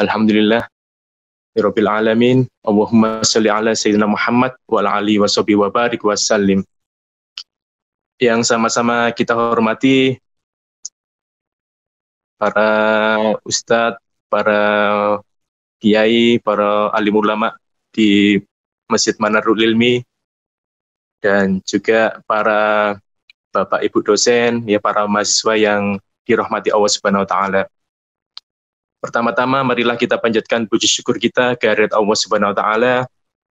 Alhamdulillah Rabbil alamin. Allahumma sholli ala sayyidina Muhammad wa ala alihi washabihi wa barik wa sallim. Yang sama-sama kita hormati para ustadz, para kiai, para alim ulama di Masjid Manarul Ilmi, dan juga para bapak ibu dosen, ya, para mahasiswa yang dirahmati Allah Subhanahu wa taala. Pertama-tama marilah kita panjatkan puji syukur kita kehadirat Allah Subhanahu wa taala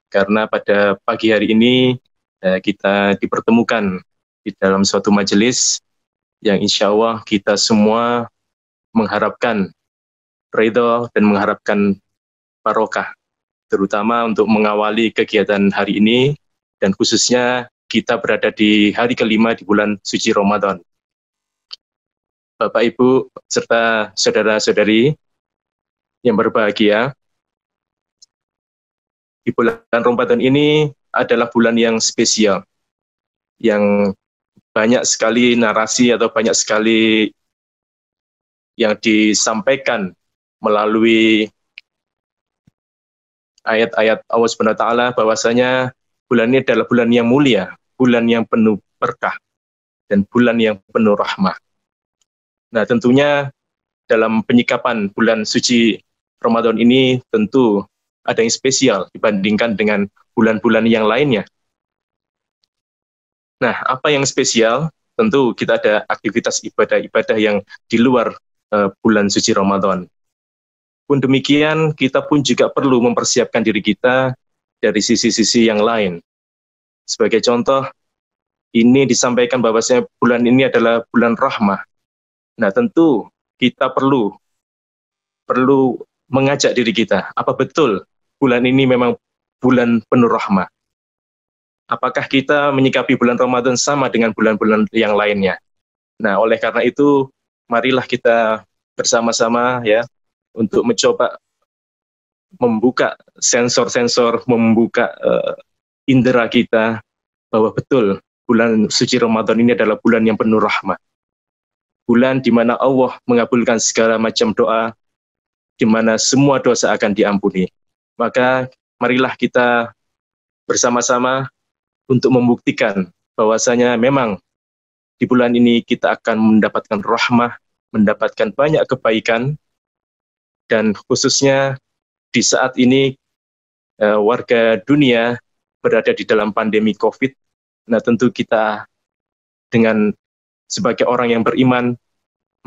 karena pada pagi hari ini kita dipertemukan di dalam suatu majelis yang insya Allah kita semua mengharapkan ridho dan mengharapkan barokah, terutama untuk mengawali kegiatan hari ini, dan khususnya kita berada di hari kelima di bulan suci Ramadan. Bapak, Ibu, serta saudara-saudari yang berbahagia, di bulan Ramadan ini adalah bulan yang spesial, yang banyak sekali narasi atau banyak sekali yang disampaikan melalui ayat-ayat Allah Subhanahu wa taala bahwasanya bulan ini adalah bulan yang mulia, bulan yang penuh berkah, dan bulan yang penuh rahmah. Nah, tentunya dalam penyikapan bulan suci Ramadan ini tentu ada yang spesial dibandingkan dengan bulan-bulan yang lainnya. Nah, apa yang spesial? Tentu kita ada aktivitas ibadah-ibadah yang di luar bulan suci Ramadan. Pun demikian, kita pun juga perlu mempersiapkan diri kita dari sisi-sisi yang lain. Sebagai contoh, ini disampaikan bahwasanya bulan ini adalah bulan rahmah. Nah, tentu kita perlu mengajak diri kita, apa betul bulan ini memang bulan penuh rahmah? Apakah kita menyikapi bulan Ramadan sama dengan bulan-bulan yang lainnya? Nah, oleh karena itu, marilah kita bersama-sama ya untuk mencoba membuka sensor-sensor, membuka indera kita bahwa betul bulan suci Ramadan ini adalah bulan yang penuh rahmah. Bulan di mana Allah mengabulkan segala macam doa, di mana semua dosa akan diampuni. Maka marilah kita bersama-sama untuk membuktikan bahwasanya memang di bulan ini kita akan mendapatkan rahmah, mendapatkan banyak kebaikan, dan khususnya di saat ini warga dunia berada di dalam pandemi COVID. Nah, tentu kita dengan sebagai orang yang beriman,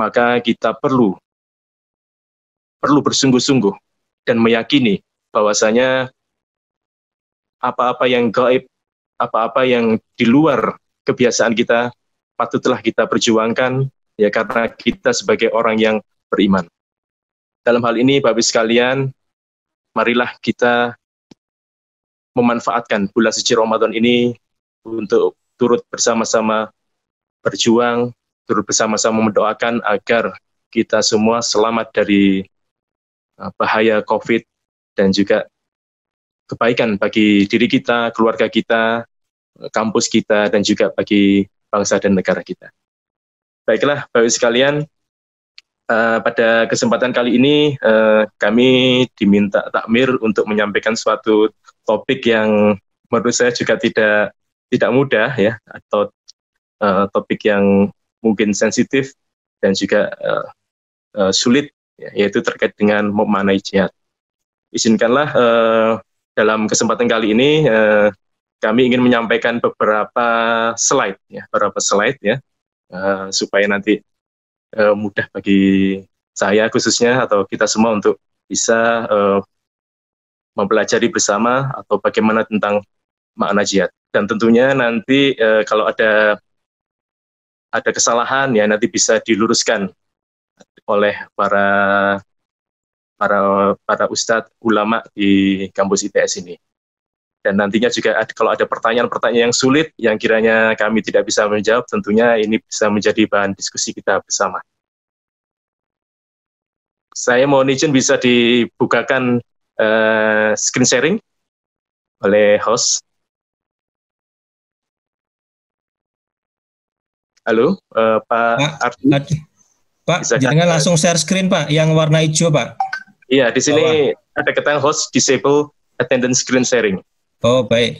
maka kita perlu bersungguh-sungguh dan meyakini bahwasanya apa-apa yang gaib, apa-apa yang di luar kebiasaan kita, patutlah kita perjuangkan, ya, karena kita sebagai orang yang beriman. Dalam hal ini, Bapak-Ibu sekalian, marilah kita memanfaatkan bulan suci Ramadan ini untuk turut bersama-sama berjuang, turut bersama-sama mendoakan agar kita semua selamat dari bahaya COVID, dan juga kebaikan bagi diri kita, keluarga kita, kampus kita, dan juga bagi bangsa dan negara kita. Baiklah, Bapak-Ibu sekalian, pada kesempatan kali ini kami diminta takmir untuk menyampaikan suatu topik yang menurut saya juga tidak mudah ya, atau topik yang mungkin sensitif dan juga sulit, yaitu terkait dengan memaknai jihad. Izinkanlah dalam kesempatan kali ini kami ingin menyampaikan beberapa slide ya, supaya nanti mudah bagi saya khususnya atau kita semua untuk bisa mempelajari bersama atau bagaimana tentang makna jihad. Dan tentunya nanti kalau ada kesalahan ya nanti bisa diluruskan oleh para ustadz ulama di kampus ITS ini. Dan nantinya juga kalau ada pertanyaan-pertanyaan yang sulit yang kiranya kami tidak bisa menjawab, tentunya ini bisa menjadi bahan diskusi kita bersama. Saya mohon izin bisa dibukakan screen sharing oleh host. Halo, Pak Pak, Ardi. Pak, jangan langsung share screen Pak, yang warna hijau Pak. Iya, di sini ada keterangan host disable attendance screen sharing. Oh baik,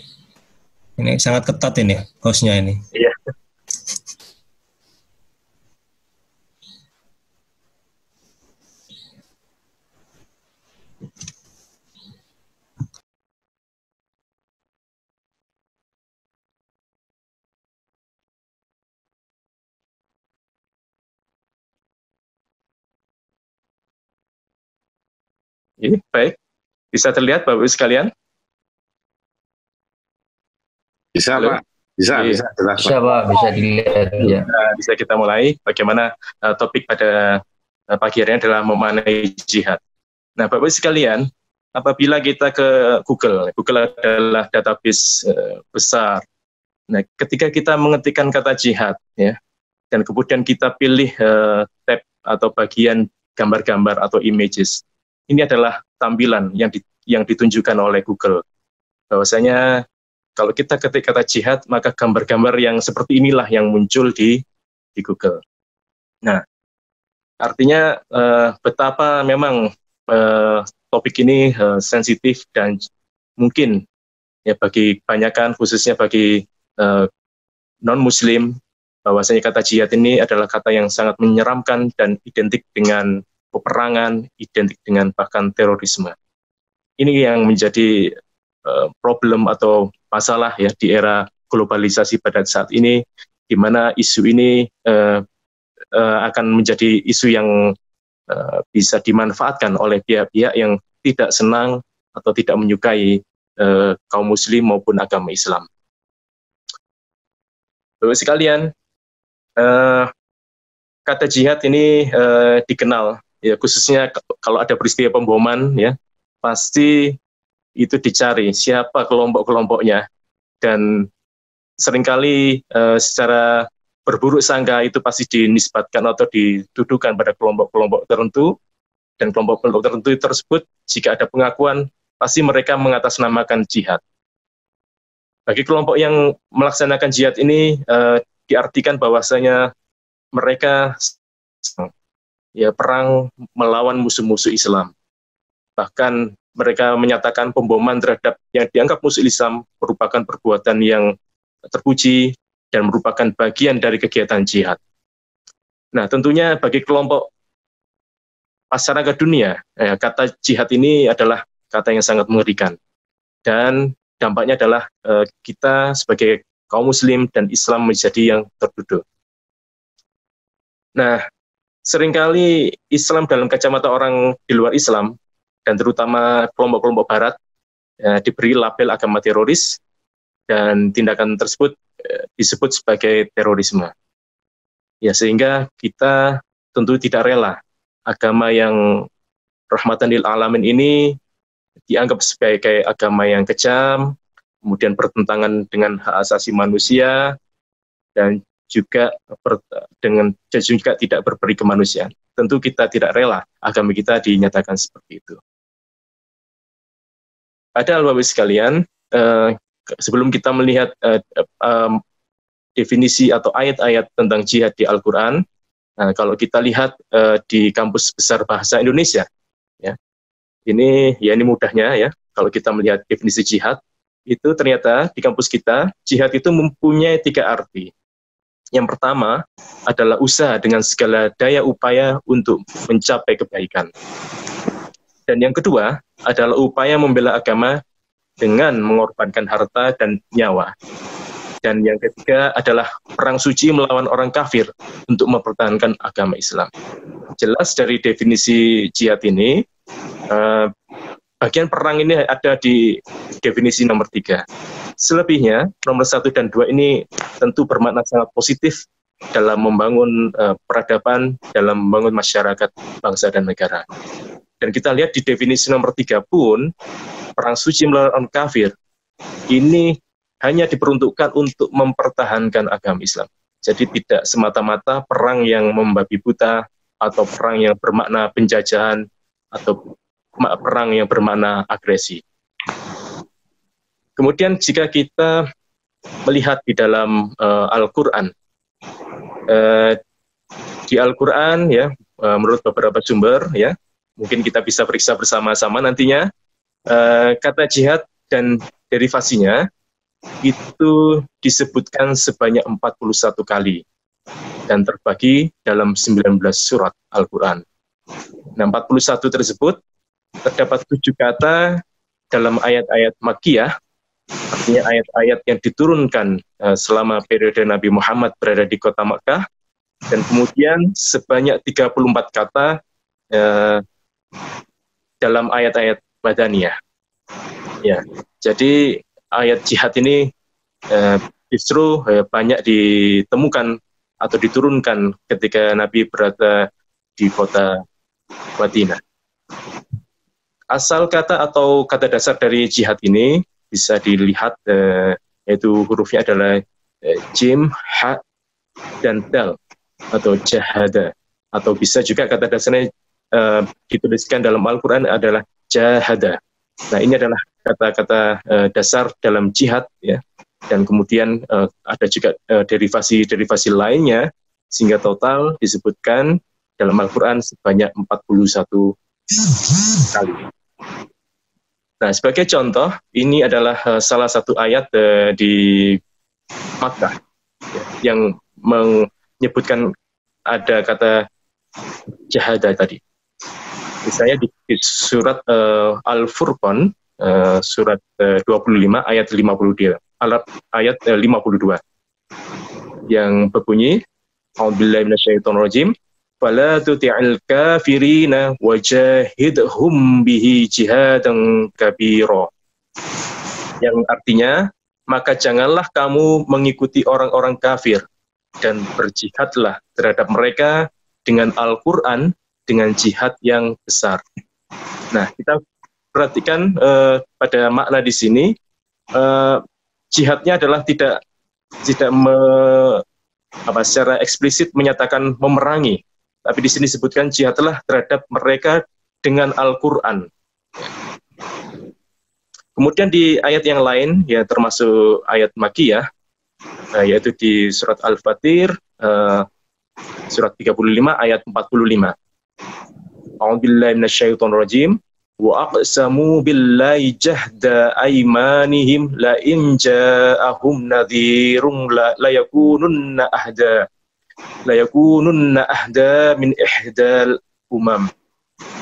ini sangat ketat ini hostnya ini. Iya. Ini baik. Bisa terlihat Bapak Ibu sekalian? Bisa, Halo? Pak. Bisa, Iya. Bisa, Pak. Bisa dilihat. Ya. Bisa kita mulai. Bagaimana topik pada pagi hari ini adalah memaknai jihad. Nah, Bapak Ibu sekalian, apabila kita ke Google adalah database besar. Nah, ketika kita mengetikkan kata jihad, ya, dan kemudian kita pilih tab atau bagian gambar-gambar atau images, ini adalah tampilan yang ditunjukkan oleh Google. Bahwasanya kalau kita ketik kata jihad, maka gambar-gambar yang seperti inilah yang muncul di Google. Nah, artinya betapa memang topik ini sensitif dan mungkin ya bagi kebanyakan, khususnya bagi non-Muslim, bahwasanya kata jihad ini adalah kata yang sangat menyeramkan dan identik dengan peperangan, identik dengan bahkan terorisme. Ini yang menjadi problem atau masalah ya di era globalisasi pada saat ini, di mana isu ini akan menjadi isu yang bisa dimanfaatkan oleh pihak-pihak yang tidak senang atau tidak menyukai kaum Muslim maupun agama Islam. Bapak sekalian, kata jihad ini dikenal ya, khususnya kalau ada peristiwa pemboman ya, pasti itu dicari siapa kelompok-kelompoknya, dan seringkali secara berburuk sangka itu pasti dinisbatkan atau dituduhkan pada kelompok-kelompok tertentu, dan kelompok-kelompok tertentu tersebut jika ada pengakuan pasti mereka mengatasnamakan jihad. Bagi kelompok yang melaksanakan jihad ini diartikan bahwasanya mereka ya perang melawan musuh-musuh Islam. Bahkan mereka menyatakan pemboman terhadap yang dianggap musuh Islam merupakan perbuatan yang terpuji dan merupakan bagian dari kegiatan jihad. Nah, tentunya bagi kelompok masyarakat dunia, kata jihad ini adalah kata yang sangat mengerikan. Dan dampaknya adalah kita sebagai kaum Muslim dan Islam menjadi yang terduduk. Nah, seringkali Islam dalam kacamata orang di luar Islam, dan terutama kelompok-kelompok Barat, diberi label agama teroris, dan tindakan tersebut disebut sebagai terorisme. Ya, sehingga kita tentu tidak rela agama yang rahmatan lil alamin ini dianggap sebagai agama yang kejam, kemudian bertentangan dengan hak asasi manusia, dan juga tidak berperi kemanusiaan. Tentu kita tidak rela agama kita dinyatakan seperti itu. Padahal Bapak sekalian, sebelum kita melihat definisi atau ayat-ayat tentang jihad di Al-Quran, kalau kita lihat di Kamus Besar Bahasa Indonesia, ya, ini mudahnya ya, kalau kita melihat definisi jihad, itu ternyata di kampus kita, jihad itu mempunyai 3 arti. Yang pertama adalah usaha dengan segala daya upaya untuk mencapai kebaikan. Dan yang kedua adalah upaya membela agama dengan mengorbankan harta dan nyawa. Dan yang ketiga adalah perang suci melawan orang kafir untuk mempertahankan agama Islam. Jelas dari definisi jihad ini, bagian perang ini ada di definisi nomor 3. Selebihnya, nomor 1 dan 2 ini tentu bermakna sangat positif dalam membangun peradaban, dalam membangun masyarakat, bangsa, dan negara. Dan kita lihat di definisi nomor 3 pun, perang suci melawan orang kafir, ini hanya diperuntukkan untuk mempertahankan agama Islam. Jadi tidak semata-mata perang yang membabi buta, atau perang yang bermakna penjajahan, atau perang yang bermakna agresi. Kemudian jika kita melihat di dalam Al-Quran, Eh, di Al-Quran ya, menurut beberapa sumber ya, mungkin kita bisa periksa bersama-sama nantinya, kata jihad dan derivasinya itu disebutkan sebanyak 41 kali dan terbagi dalam 19 surat Al-Quran. Nah, 41 tersebut terdapat 7 kata dalam ayat-ayat Makkiyah, artinya ayat-ayat yang diturunkan selama periode Nabi Muhammad berada di kota Makkah, dan kemudian sebanyak 34 kata dalam ayat-ayat Madaniyah. Ya, jadi ayat jihad ini justru banyak ditemukan atau diturunkan ketika Nabi berada di kota Madinah. Asal kata atau kata dasar dari jihad ini bisa dilihat, yaitu hurufnya adalah jim, ha, dan dal atau jahada, atau bisa juga kata dasarnya dituliskan dalam Al-Quran adalah jahada. Nah, ini adalah kata-kata dasar dalam jihad ya, dan kemudian ada juga derivasi-derivasi lainnya sehingga total disebutkan dalam Al-Quran sebanyak 41 kali. Nah, sebagai contoh, ini adalah salah satu ayat di Makkah yang menyebutkan ada kata jahada tadi. Misalnya di surat Al-Furqan, surat 25 ayat 52, ayat 52 yang berbunyi, A'udzubillahi minasyaitonirrajim, fala tuti'il kafirina wajahidhum bihi jihadan kabira. Yang artinya, maka janganlah kamu mengikuti orang-orang kafir dan berjihadlah terhadap mereka dengan Al-Quran, dengan jihad yang besar. Nah, kita perhatikan pada makna di sini, jihadnya adalah tidak secara eksplisit menyatakan memerangi, tapi di sini disebutkan jihadlah terhadap mereka dengan Al-Quran. Kemudian di ayat yang lain, ya termasuk ayat Makkiyah, yaitu di surat Al-Fatir, surat 35 ayat 45. A'udzubillahi minasyaitonirrajim. Wa aqsamu billahi jahda aymanihim la in ja'ahum nadhirun la yakununna ahda min ihdal umam.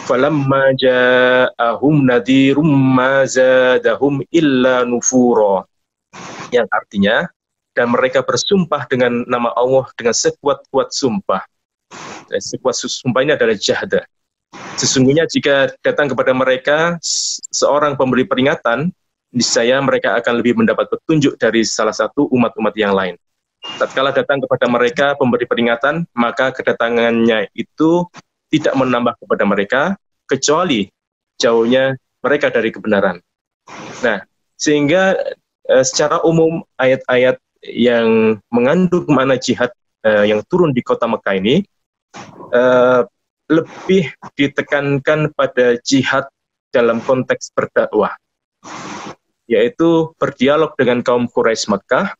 Falamma ja'ahum nadhirum ma zadahum illa nufura. Yang artinya, dan mereka bersumpah dengan nama Allah dengan sekuat-kuat sumpah. Sekuat sumpah ini adalah jahda. Sesungguhnya jika datang kepada mereka seorang pemberi peringatan, niscaya mereka akan lebih mendapat petunjuk dari salah satu umat-umat yang lain. Tatkala datang kepada mereka pemberi peringatan, maka kedatangannya itu tidak menambah kepada mereka, kecuali jauhnya mereka dari kebenaran. Nah, sehingga secara umum ayat-ayat yang mengandung makna jihad yang turun di kota Mekah ini lebih ditekankan pada jihad dalam konteks berdakwah, yaitu berdialog dengan kaum Quraisy Mekah,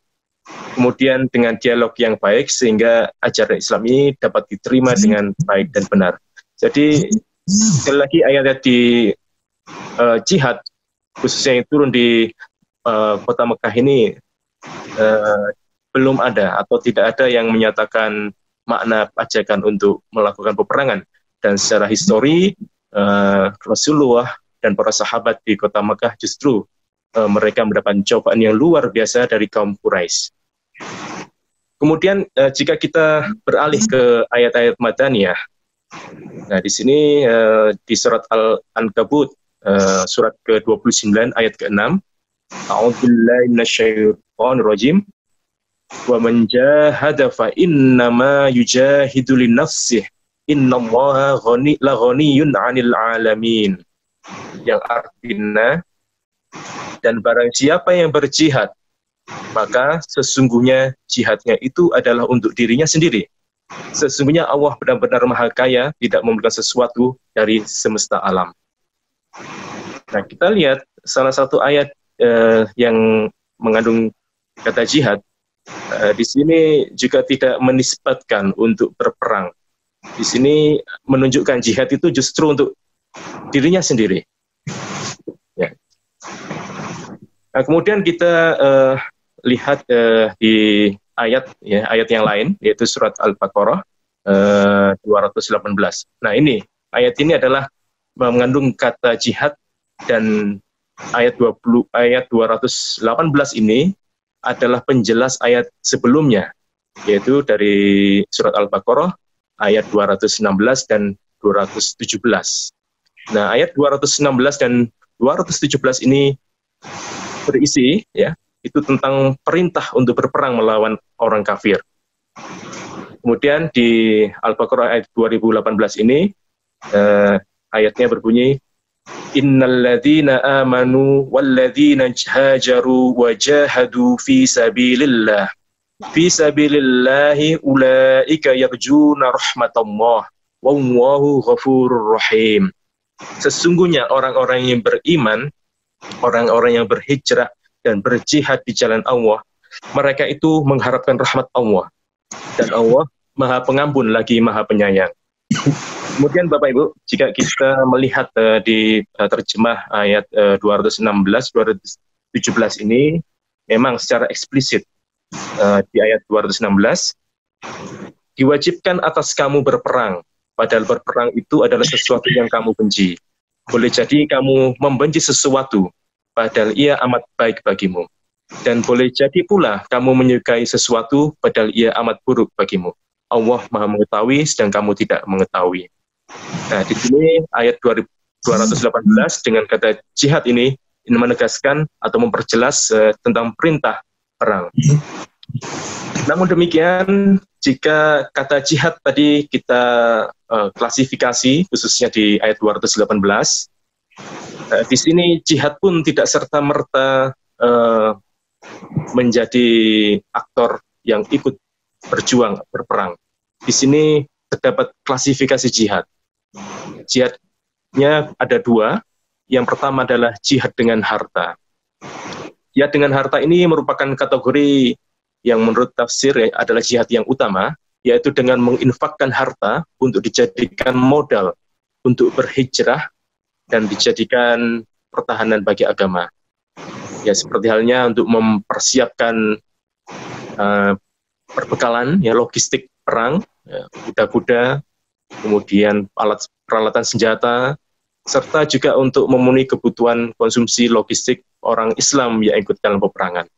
kemudian dengan dialog yang baik sehingga ajaran Islam ini dapat diterima dengan baik dan benar. Jadi sekali lagi ayat di jihad khususnya yang turun di kota Mekah ini belum ada atau tidak ada yang menyatakan makna ajakan untuk melakukan peperangan. Dan secara histori Rasulullah dan para sahabat di kota Mekah justru mereka mendapatkan cobaan yang luar biasa dari kaum Quraisy. Kemudian jika kita beralih ke ayat-ayat Madaniyah, nah di sini di surat Al-Ankabut surat ke-29 ayat ke-6, A'udzubillahi minasyaitonirrajim, wa man jahada fa innama yujahidu li nafsihi innallaha ghaniyyun 'anil 'alamin. Yang artinya, dan barang siapa yang berjihad, maka sesungguhnya jihadnya itu adalah untuk dirinya sendiri. Sesungguhnya Allah benar-benar maha kaya, tidak memerlukan sesuatu dari semesta alam. Nah, kita lihat salah satu ayat yang mengandung kata jihad, Di sini juga tidak menisbatkan untuk berperang. Di sini menunjukkan jihad itu justru untuk dirinya sendiri. Ya. Nah, kemudian kita lihat di ayat yang lain, yaitu surat Al-Baqarah 218. Nah, ayat ini adalah mengandung kata jihad, dan ayat 218 ini adalah penjelas ayat sebelumnya, yaitu dari surat Al-Baqarah ayat 216 dan 217. Nah, ayat 216 dan 217 ini berisi itu tentang perintah untuk berperang melawan orang kafir. Kemudian di Al-Baqarah ayat 2018 ini ayatnya berbunyi, innalladzina amanu walladzina hajaru wajahadu fi sabilillahi ulaika yarjuna rahmatallah wallahu ghafurur rahim. Sesungguhnya orang-orang yang beriman, orang-orang yang berhijrah dan berjihad di jalan Allah, mereka itu mengharapkan rahmat Allah, dan Allah Maha Pengampun lagi Maha Penyayang. Kemudian Bapak Ibu, jika kita melihat di terjemah ayat 216-217 ini, memang secara eksplisit di ayat 216, diwajibkan atas kamu berperang, padahal berperang itu adalah sesuatu yang kamu benci. Boleh jadi kamu membenci sesuatu, padahal ia amat baik bagimu. Dan boleh jadi pula kamu menyukai sesuatu, padahal ia amat buruk bagimu. Allah Maha mengetahui, sedang kamu tidak mengetahui. Nah, di sini ayat 218 dengan kata jihad ini menegaskan atau memperjelas tentang perintah perang. Namun demikian, jika kata jihad tadi kita klasifikasi, khususnya di ayat 218, di sini jihad pun tidak serta-merta menjadi aktor yang ikut berjuang, berperang. Di sini terdapat klasifikasi jihad. Jihadnya ada dua. Yang pertama adalah jihad dengan harta. Jihad dengan harta ini merupakan kategori yang menurut tafsir adalah jihad yang utama, yaitu dengan menginfakkan harta untuk dijadikan modal untuk berhijrah dan dijadikan pertahanan bagi agama. Ya, seperti halnya untuk mempersiapkan perbekalan, logistik perang, kuda-kuda, kemudian peralatan senjata, serta juga untuk memenuhi kebutuhan konsumsi logistik orang Islam yang ikut dalam peperangan.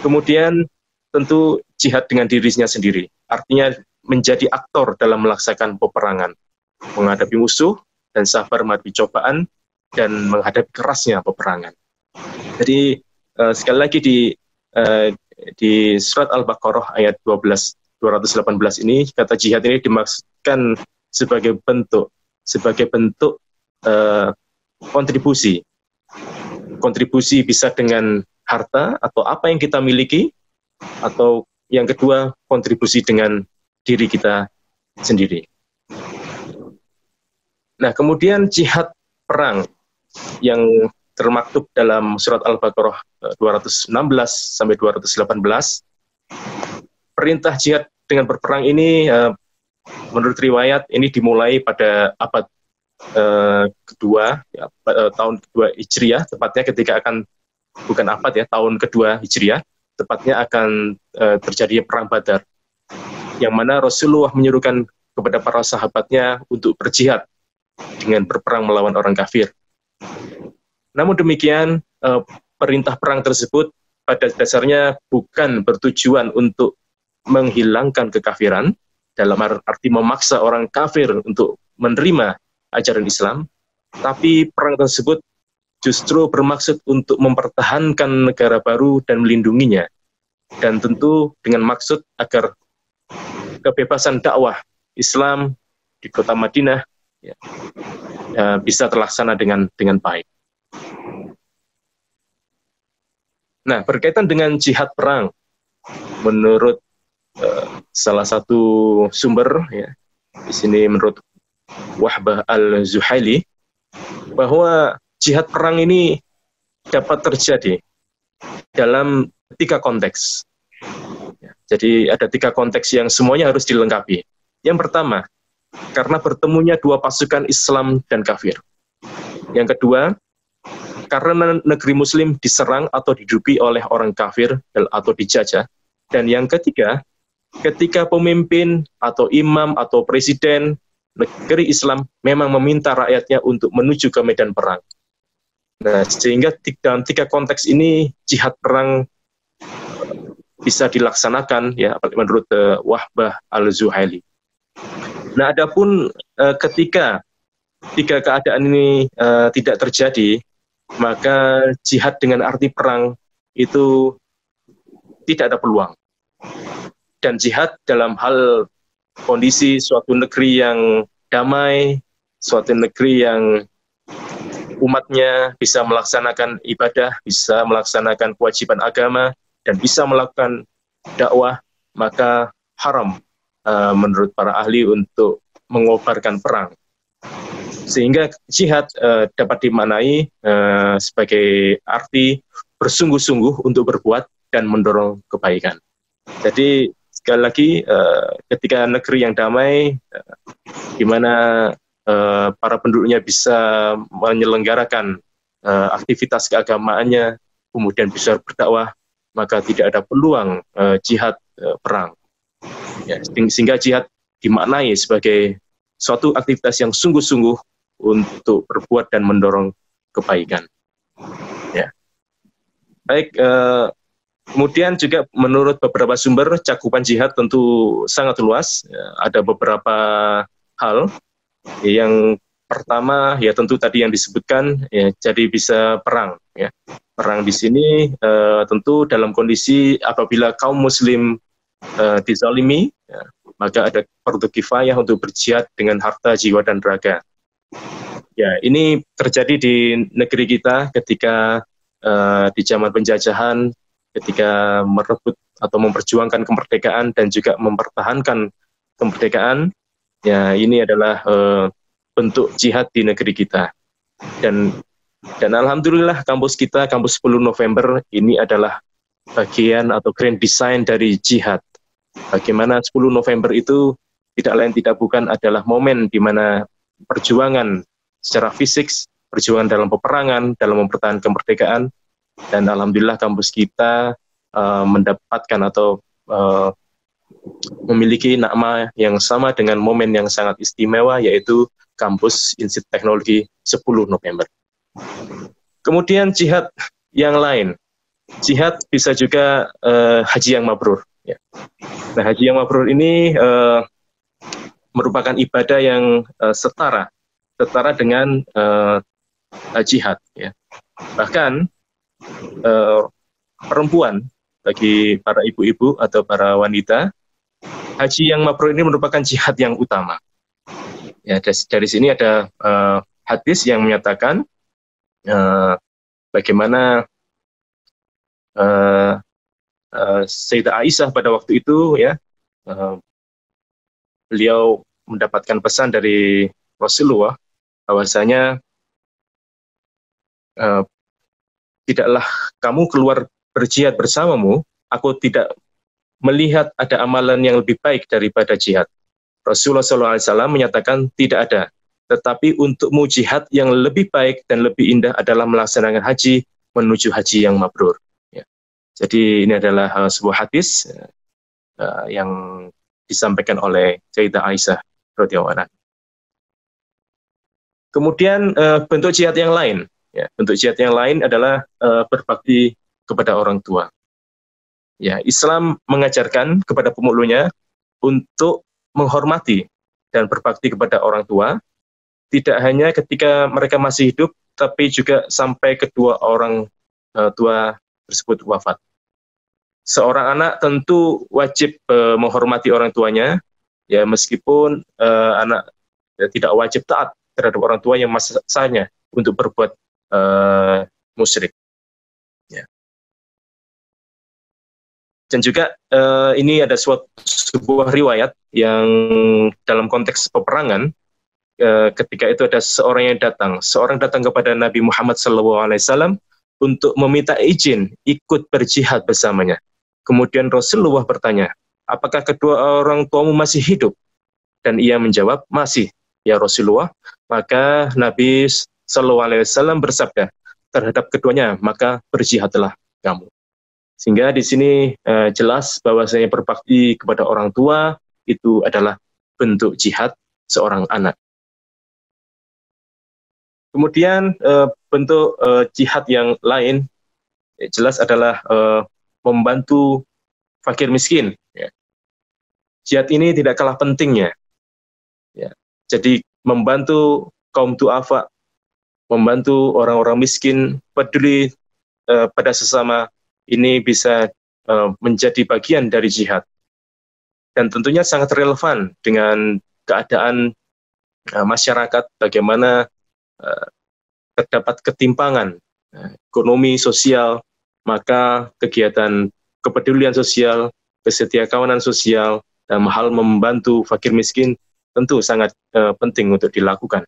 Kemudian tentu jihad dengan dirinya sendiri, artinya menjadi aktor dalam melaksanakan peperangan, menghadapi musuh dan sabar menghadapi cobaan dan menghadapi kerasnya peperangan. Jadi sekali lagi di surat Al-Baqarah ayat 218 ini, kata jihad ini dimaksudkan sebagai bentuk kontribusi. Kontribusi bisa dengan harta atau apa yang kita miliki, atau yang kedua kontribusi dengan diri kita sendiri. Nah, kemudian jihad perang yang termaktub dalam surat Al-Baqarah 216 sampai 218, perintah jihad dengan berperang ini menurut riwayat ini dimulai pada abad kedua, tahun kedua Hijriah, tepatnya ketika tahun kedua Hijriah, tepatnya akan terjadi perang Badar, yang mana Rasulullah menyuruhkan kepada para sahabatnya untuk berjihad dengan berperang melawan orang kafir. Namun demikian, perintah perang tersebut pada dasarnya bukan bertujuan untuk menghilangkan kekafiran, dalam arti memaksa orang kafir untuk menerima ajaran Islam, tapi perang tersebut justru bermaksud untuk mempertahankan negara baru dan melindunginya, dan tentu dengan maksud agar kebebasan dakwah Islam di kota Madinah bisa terlaksana dengan baik. Nah, berkaitan dengan jihad perang, menurut salah satu sumber, di sini menurut Wahbah al-Zuhaili, bahwa jihad perang ini dapat terjadi dalam 3 konteks. Jadi ada 3 konteks yang semuanya harus dilengkapi. Yang pertama, karena bertemunya 2 pasukan Islam dan kafir. Yang kedua, karena negeri Muslim diserang atau diduduki oleh orang kafir atau dijajah. Dan yang ketiga, ketika pemimpin atau imam atau presiden negeri Islam memang meminta rakyatnya untuk menuju ke medan perang. Nah, sehingga dalam 3 konteks ini jihad perang bisa dilaksanakan ya menurut Wahbah Al-Zuhaili. Nah, adapun ketika 3 keadaan ini tidak terjadi, maka jihad dengan arti perang itu tidak ada peluang. Dan jihad dalam hal kondisi suatu negeri yang damai, suatu negeri yang umatnya bisa melaksanakan ibadah, bisa melaksanakan kewajiban agama, dan bisa melakukan dakwah, maka haram menurut para ahli untuk mengobarkan perang. Sehingga jihad dapat dimaknai sebagai arti bersungguh-sungguh untuk berbuat dan mendorong kebaikan. Jadi sekali lagi, ketika negeri yang damai, di mana para penduduknya bisa menyelenggarakan aktivitas keagamaannya, kemudian bisa berdakwah, maka tidak ada peluang jihad perang. Ya, sehingga jihad dimaknai sebagai suatu aktivitas yang sungguh-sungguh untuk berbuat dan mendorong kebaikan. Ya. Baik, kemudian juga menurut beberapa sumber cakupan jihad tentu sangat luas. Ya, ada beberapa hal. Yang pertama ya tentu tadi yang disebutkan, ya, jadi bisa perang. Ya. Perang di sini tentu dalam kondisi apabila kaum muslim dizalimi, ya, maka ada fardu kifayah untuk berjihad dengan harta, jiwa, dan raga. Ya, ini terjadi di negeri kita ketika di zaman penjajahan, ketika merebut atau memperjuangkan kemerdekaan dan juga mempertahankan kemerdekaan. Ya, ini adalah bentuk jihad di negeri kita. Dan alhamdulillah kampus kita, kampus 10 November, ini adalah bagian atau grand design dari jihad. Bagaimana 10 November itu tidak lain tidak bukan adalah momen di mana perjuangan secara fisik, perjuangan dalam peperangan, dalam mempertahankan kemerdekaan, dan alhamdulillah kampus kita mendapatkan atau memiliki nama yang sama dengan momen yang sangat istimewa, yaitu kampus Institut Teknologi 10 November. Kemudian jihad yang lain, jihad bisa juga haji yang mabrur. Ya. Nah, haji yang mabrur ini merupakan ibadah yang setara dengan jihad. Ya. Bahkan perempuan, bagi para ibu-ibu atau para wanita, haji yang mabrur ini merupakan jihad yang utama. Ya, dari sini ada hadis yang menyatakan bagaimana Sayyidah Aisyah pada waktu itu, ya, beliau mendapatkan pesan dari Rasulullah bahwasanya tidaklah kamu keluar berjihad bersamamu, aku tidak melihat ada amalan yang lebih baik daripada jihad. Rasulullah SAW menyatakan tidak ada. Tetapi untukmu jihad yang lebih baik dan lebih indah adalah melaksanakan haji menuju haji yang mabrur. Ya. Jadi ini adalah sebuah hadis yang disampaikan oleh Sayyidah Aisyah radhiyallahu anha. Kemudian bentuk jihad yang lain. Ya, bentuk jihad yang lain adalah berbakti kepada orang tua. Ya, Islam mengajarkan kepada pemeluknya untuk menghormati dan berbakti kepada orang tua, tidak hanya ketika mereka masih hidup, tapi juga sampai kedua orang tua tersebut wafat. Seorang anak tentu wajib menghormati orang tuanya, ya meskipun anak tidak wajib taat terhadap orang tua yang masanya untuk berbuat musyrik. Ya. Dan juga ini ada sebuah riwayat yang dalam konteks peperangan, ketika itu ada seorang datang kepada Nabi Muhammad SAW untuk meminta izin ikut berjihad bersamanya. Kemudian Rasulullah bertanya, apakah kedua orang tuamu masih hidup? Dan ia menjawab, masih, ya Rasulullah. Maka Nabi SAW bersabda terhadap keduanya, maka berjihadlah kamu. Sehingga di sini jelas bahwasanya berbakti kepada orang tua itu adalah bentuk jihad seorang anak. Kemudian bentuk jihad yang lain jelas adalah membantu fakir miskin. Ya. Jihad ini tidak kalah pentingnya. Ya. Jadi membantu kaum du'afa, membantu orang-orang miskin, peduli pada sesama, ini bisa menjadi bagian dari jihad. Dan tentunya sangat relevan dengan keadaan masyarakat, bagaimana terdapat ketimpangan ekonomi, sosial, maka kegiatan kepedulian sosial, kesetiakawanan sosial, dalam hal membantu fakir miskin tentu sangat penting untuk dilakukan.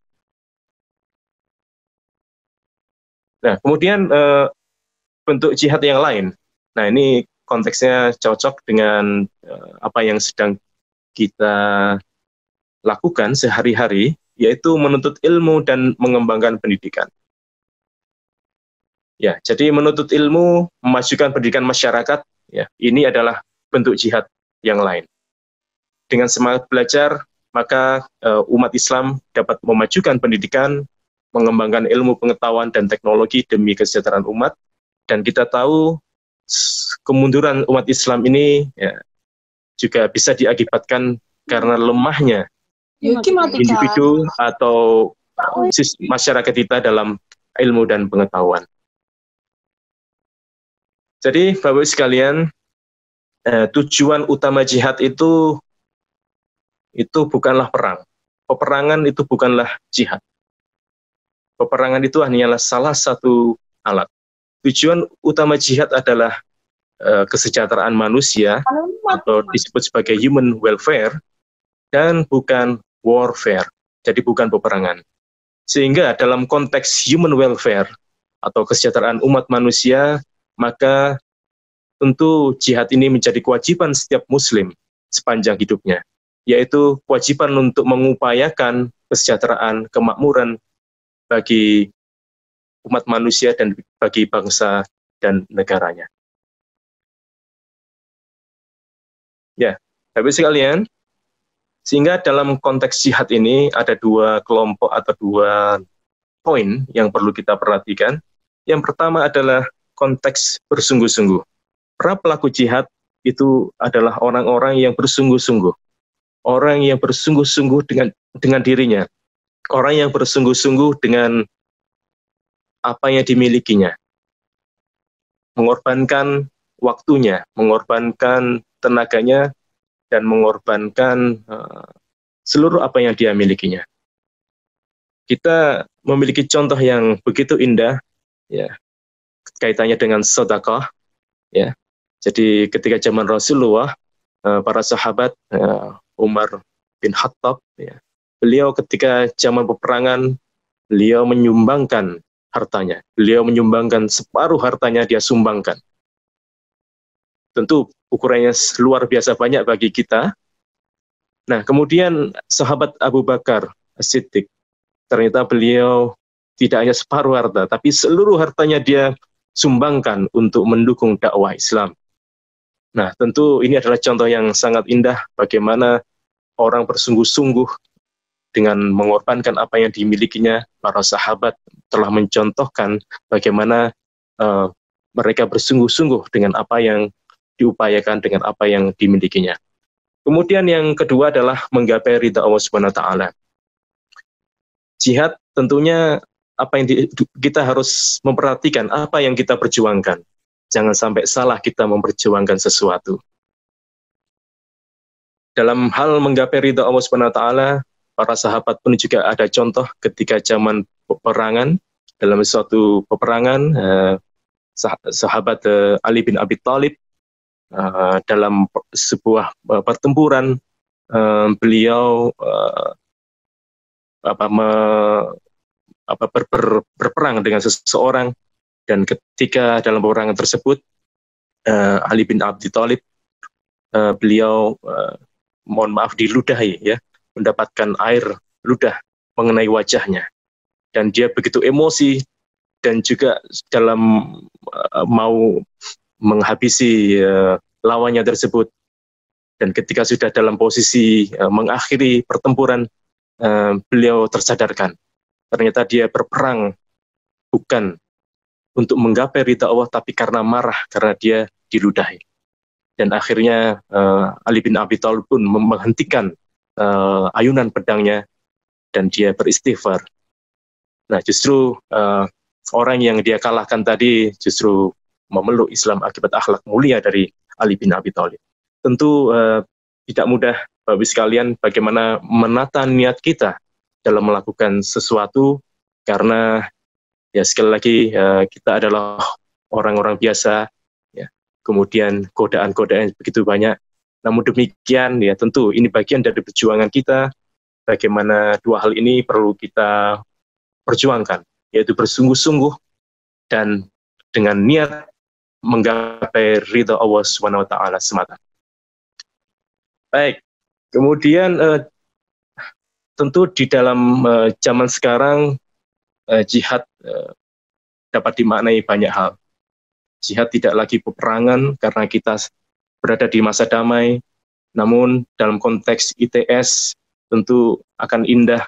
Nah, kemudian bentuk jihad yang lain. Nah, ini konteksnya cocok dengan apa yang sedang kita lakukan sehari-hari, yaitu menuntut ilmu dan mengembangkan pendidikan. Ya, jadi menuntut ilmu, memajukan pendidikan masyarakat, ya, ini adalah bentuk jihad yang lain. Dengan semangat belajar, maka umat Islam dapat memajukan pendidikan, mengembangkan ilmu pengetahuan dan teknologi demi kesejahteraan umat. Dan kita tahu kemunduran umat Islam ini ya, juga bisa diakibatkan karena lemahnya individu atau masyarakat kita dalam ilmu dan pengetahuan. Jadi Bapak Ibu sekalian, tujuan utama jihad itu bukanlah perang. Peperangan itu bukanlah jihad. Peperangan itu hanyalah salah satu alat. Tujuan utama jihad adalah kesejahteraan manusia atau disebut sebagai human welfare dan bukan warfare. Jadi bukan peperangan. Sehingga dalam konteks human welfare atau kesejahteraan umat manusia, maka tentu jihad ini menjadi kewajiban setiap muslim sepanjang hidupnya, yaitu kewajiban untuk mengupayakan kesejahteraan, kemakmuran bagi umat manusia dan bagi bangsa dan negaranya. Ya, Bapak sekalian, sehingga dalam konteks jihad ini ada dua kelompok atau dua poin yang perlu kita perhatikan. Yang pertama adalah konteks bersungguh-sungguh. Para pelaku jihad itu adalah orang-orang yang bersungguh-sungguh. Orang yang bersungguh-sungguh dengan dirinya. Orang yang bersungguh-sungguh dengan apa yang dimilikinya. Mengorbankan waktunya, mengorbankan tenaganya, dan mengorbankan seluruh apa yang dia milikinya. Kita memiliki contoh yang begitu indah, ya, kaitannya dengan sedekah, ya. Jadi ketika zaman Rasulullah, para sahabat Umar bin Khattab, ya, beliau ketika zaman peperangan, beliau menyumbangkan hartanya. Beliau menyumbangkan separuh hartanya, dia sumbangkan. Tentu ukurannya luar biasa banyak bagi kita. Nah, kemudian sahabat Abu Bakar As-Siddiq, ternyata beliau tidak hanya separuh harta, tapi seluruh hartanya dia sumbangkan untuk mendukung dakwah Islam. Nah, tentu ini adalah contoh yang sangat indah bagaimana orang bersungguh-sungguh dengan mengorbankan apa yang dimilikinya. Para sahabat telah mencontohkan bagaimana mereka bersungguh-sungguh dengan apa yang diupayakan, dengan apa yang dimilikinya. Kemudian yang kedua adalah menggapai ridha Allah Subhanahu wa taala. Jihad tentunya apa yang kita harus memperhatikan apa yang kita perjuangkan. Jangan sampai salah kita memperjuangkan sesuatu. Dalam hal menggapai ridha Allah Subhanahu wa taala, para sahabat pun juga ada contoh ketika zaman peperangan. Dalam suatu peperangan, sahabat Ali bin Abi Thalib dalam sebuah pertempuran, beliau berperang dengan seseorang, dan ketika dalam peperangan tersebut Ali bin Abi Thalib, beliau mohon maaf diludahi ya, mendapatkan air ludah mengenai wajahnya, dan dia begitu emosi dan juga dalam mau menghabisi lawannya tersebut. Dan ketika sudah dalam posisi mengakhiri pertempuran, beliau tersadarkan ternyata dia berperang bukan untuk menggapai ridha Allah, tapi karena marah karena dia diludahi. Dan akhirnya Ali bin Abi Thalib pun menghentikan ayunan pedangnya dan dia beristighfar. Nah, justru orang yang dia kalahkan tadi justru memeluk Islam akibat akhlak mulia dari Ali bin Abi Thalib. Tentu tidak mudah, Bapak Ibu sekalian, bagaimana menata niat kita dalam melakukan sesuatu, karena ya sekali lagi kita adalah orang-orang biasa, ya. Kemudian godaan-godaan begitu banyak. Namun demikian, ya tentu ini bagian dari perjuangan kita. Bagaimana dua hal ini perlu kita perjuangkan, yaitu bersungguh-sungguh dan dengan niat menggapai ridha Allah Subhanahu wa taala semata. Baik, kemudian tentu di dalam zaman sekarang jihad dapat dimaknai banyak hal. Jihad tidak lagi peperangan karena kita berada di masa damai, namun dalam konteks ITS tentu akan indah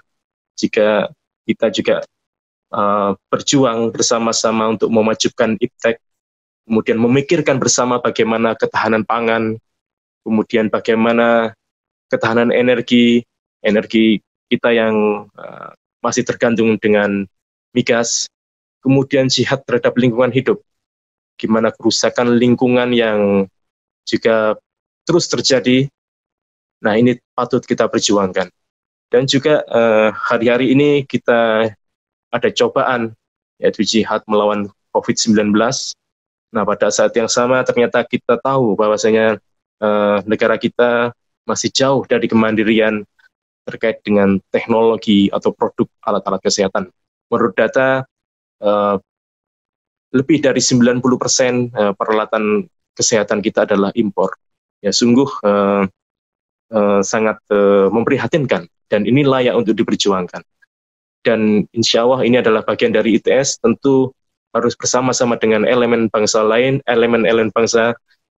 jika kita juga berjuang bersama-sama untuk memajukan IPTEK, kemudian memikirkan bersama bagaimana ketahanan pangan, kemudian bagaimana ketahanan energi kita yang masih tergantung dengan migas, kemudian jihad terhadap lingkungan hidup, gimana kerusakan lingkungan yang juga terus terjadi. Nah, ini patut kita perjuangkan. Dan juga hari-hari ini kita ada cobaan, yaitu jihad melawan COVID-19. Nah, pada saat yang sama ternyata kita tahu bahwasanya negara kita masih jauh dari kemandirian terkait dengan teknologi atau produk alat-alat kesehatan. Menurut data, lebih dari 90% peralatan kesehatan kita adalah impor. Ya, sungguh sangat memprihatinkan, dan ini layak untuk diperjuangkan. Dan insya Allah ini adalah bagian dari ITS, tentu harus bersama-sama dengan elemen bangsa lain, elemen-elemen bangsa,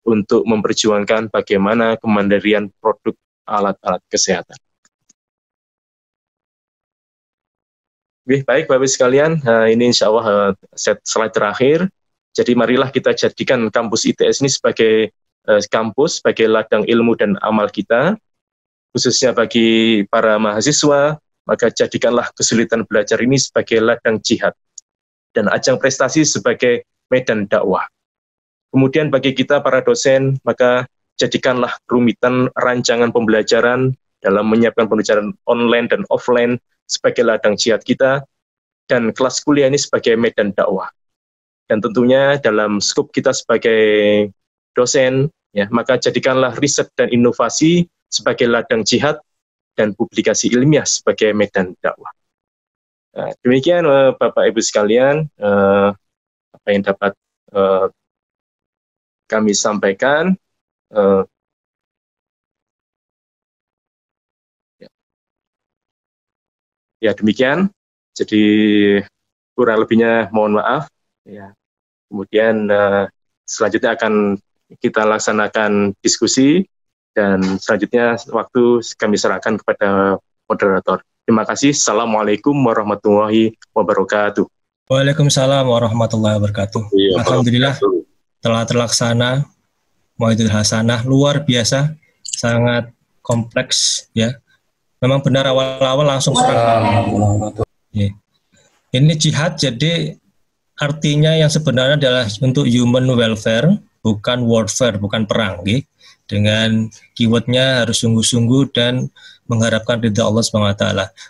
untuk memperjuangkan bagaimana kemandirian produk alat-alat kesehatan. Baik, Bapak-Ibu sekalian, ini insya Allah slide terakhir. Jadi marilah kita jadikan kampus ITS ini sebagai kampus, sebagai ladang ilmu dan amal kita, khususnya bagi para mahasiswa, maka jadikanlah kesulitan belajar ini sebagai ladang jihad, dan ajang prestasi sebagai medan dakwah. Kemudian bagi kita para dosen, maka jadikanlah kerumitan rancangan pembelajaran dalam menyiapkan pembelajaran online dan offline sebagai ladang jihad kita, dan kelas kuliah ini sebagai medan dakwah. Dan tentunya dalam skop kita sebagai dosen, ya, maka jadikanlah riset dan inovasi sebagai ladang jihad, dan publikasi ilmiah sebagai medan dakwah. Nah, demikian Bapak Ibu sekalian, apa yang dapat kami sampaikan. Ya demikian. Jadi kurang lebihnya mohon maaf. Ya. Kemudian selanjutnya akan kita laksanakan diskusi, dan selanjutnya waktu kami serahkan kepada moderator. Terima kasih. Assalamualaikum warahmatullahi wabarakatuh. Waalaikumsalam warahmatullahi wabarakatuh. Iya, Alhamdulillah telah terlaksana Mauidul Hasanah, luar biasa, sangat kompleks ya. Memang benar awal-awal langsung serang. Ya. Ini jihad, jadi artinya yang sebenarnya adalah untuk human welfare, bukan warfare, bukan perang. Ya. Dengan keywordnya harus sungguh-sungguh dan mengharapkan ridha Allah SWT.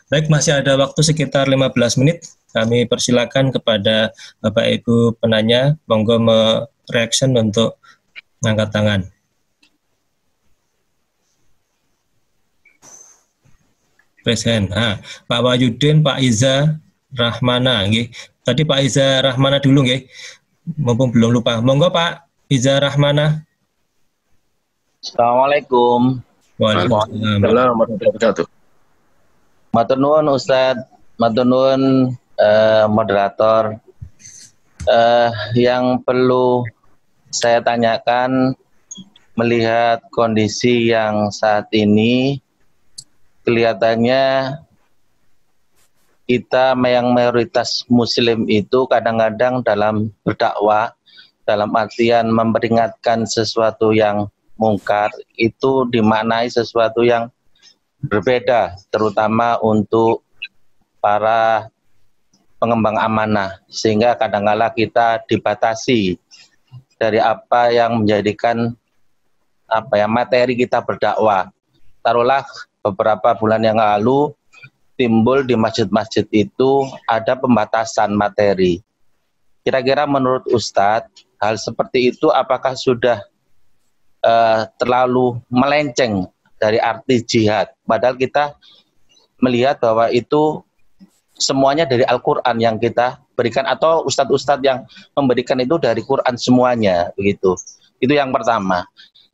Baik, masih ada waktu sekitar 15 menit. Kami persilakan kepada Bapak Ibu penanya, monggo reaction untuk mengangkat tangan. Present. Pak Wahyudin, Pak Iza Rahmana, nggih. Tadi Pak Iza Rahmana dulu, nggih. Mumpung belum lupa. Monggo Pak Iza Rahmana. Assalamualaikum. Waalaikumsalam. Assalamualaikum warahmatullahi wabarakatuh. Matur nuwun Ustadz, matur nuwun moderator. Yang perlu saya tanyakan, melihat kondisi yang saat ini, kelihatannya kita yang mayoritas muslim itu kadang-kadang dalam berdakwah, dalam artian memperingatkan sesuatu yang mungkar, itu dimaknai sesuatu yang berbeda, terutama untuk para pengembang amanah, sehingga kadang-kala kita dibatasi dari apa yang menjadikan materi kita berdakwah. Taruhlah beberapa bulan yang lalu timbul di masjid-masjid itu ada pembatasan materi. Kira-kira menurut Ustadz, hal seperti itu apakah sudah terlalu melenceng dari arti jihad? Padahal kita melihat bahwa itu semuanya dari Al-Quran yang kita berikan, atau ustadz-ustadz yang memberikan itu dari Quran semuanya, begitu. Itu yang pertama.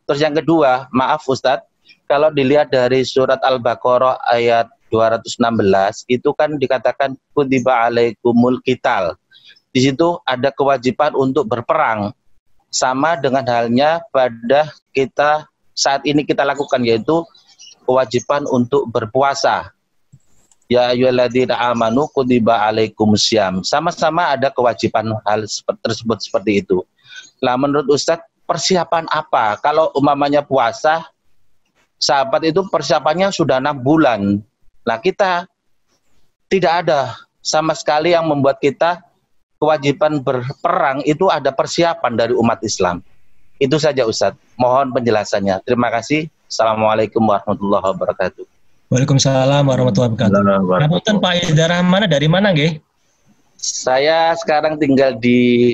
Terus yang kedua, maaf Ustadz, kalau dilihat dari surat Al-Baqarah ayat 216, itu kan dikatakan kutiba alaikumul qital. Di situ ada kewajiban untuk berperang, sama dengan halnya pada kita saat ini kita lakukan, yaitu kewajiban untuk berpuasa. Ya ayyuhalladzina amanu kutiba alaikumusiyam. Sama-sama ada kewajiban hal tersebut seperti itu. Nah, menurut Ustadz, persiapan apa? Kalau umpamanya puasa, sahabat itu persiapannya sudah 6 bulan. Nah, kita tidak ada sama sekali yang membuat kita kewajiban berperang itu ada persiapan dari umat Islam. Itu saja Ustadz. Mohon penjelasannya. Terima kasih. Assalamualaikum warahmatullahi wabarakatuh. Waalaikumsalam warahmatullahi wabarakatuh. Raputan Pak Iza Rahmana dari mana, nggih? Saya sekarang tinggal di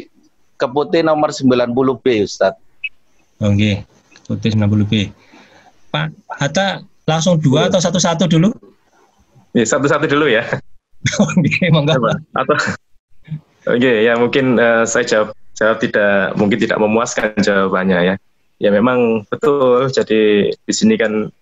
Keputih nomor 90B, Ustadz. Oke, Keputih 90B. Pak Hatta langsung 2 atau satu-satu dulu? Ya, satu-satu dulu ya. Oke, monggo. Atau oke, ya mungkin saya jawab tidak memuaskan jawabannya ya. Ya memang betul. Jadi di sini kan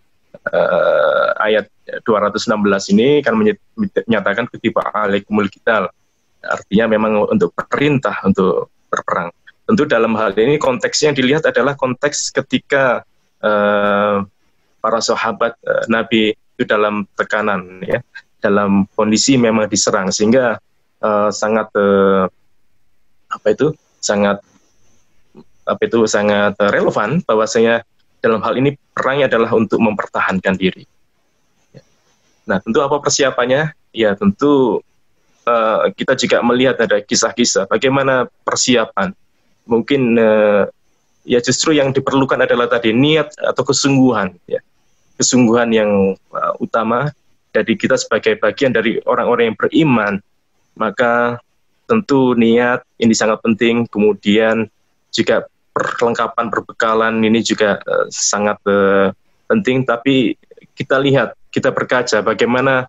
ayat 216 ini kan menyatakan kutiba alaikumul qital. Artinya memang untuk perintah untuk berperang. Tentu dalam hal ini konteksnya yang dilihat adalah konteks ketika para sahabat Nabi itu dalam tekanan ya, dalam kondisi memang diserang, sehingga sangat relevan bahwasanya dalam hal ini perangnya adalah untuk mempertahankan diri. Nah, tentu apa persiapannya? Ya, tentu kita juga melihat ada kisah-kisah bagaimana persiapan. Mungkin ya justru yang diperlukan adalah tadi niat atau kesungguhan, ya. Kesungguhan yang utama dari kita sebagai bagian dari orang-orang yang beriman. Maka tentu niat ini sangat penting, kemudian juga perlengkapan perbekalan ini juga sangat penting. Tapi kita lihat, kita berkaca bagaimana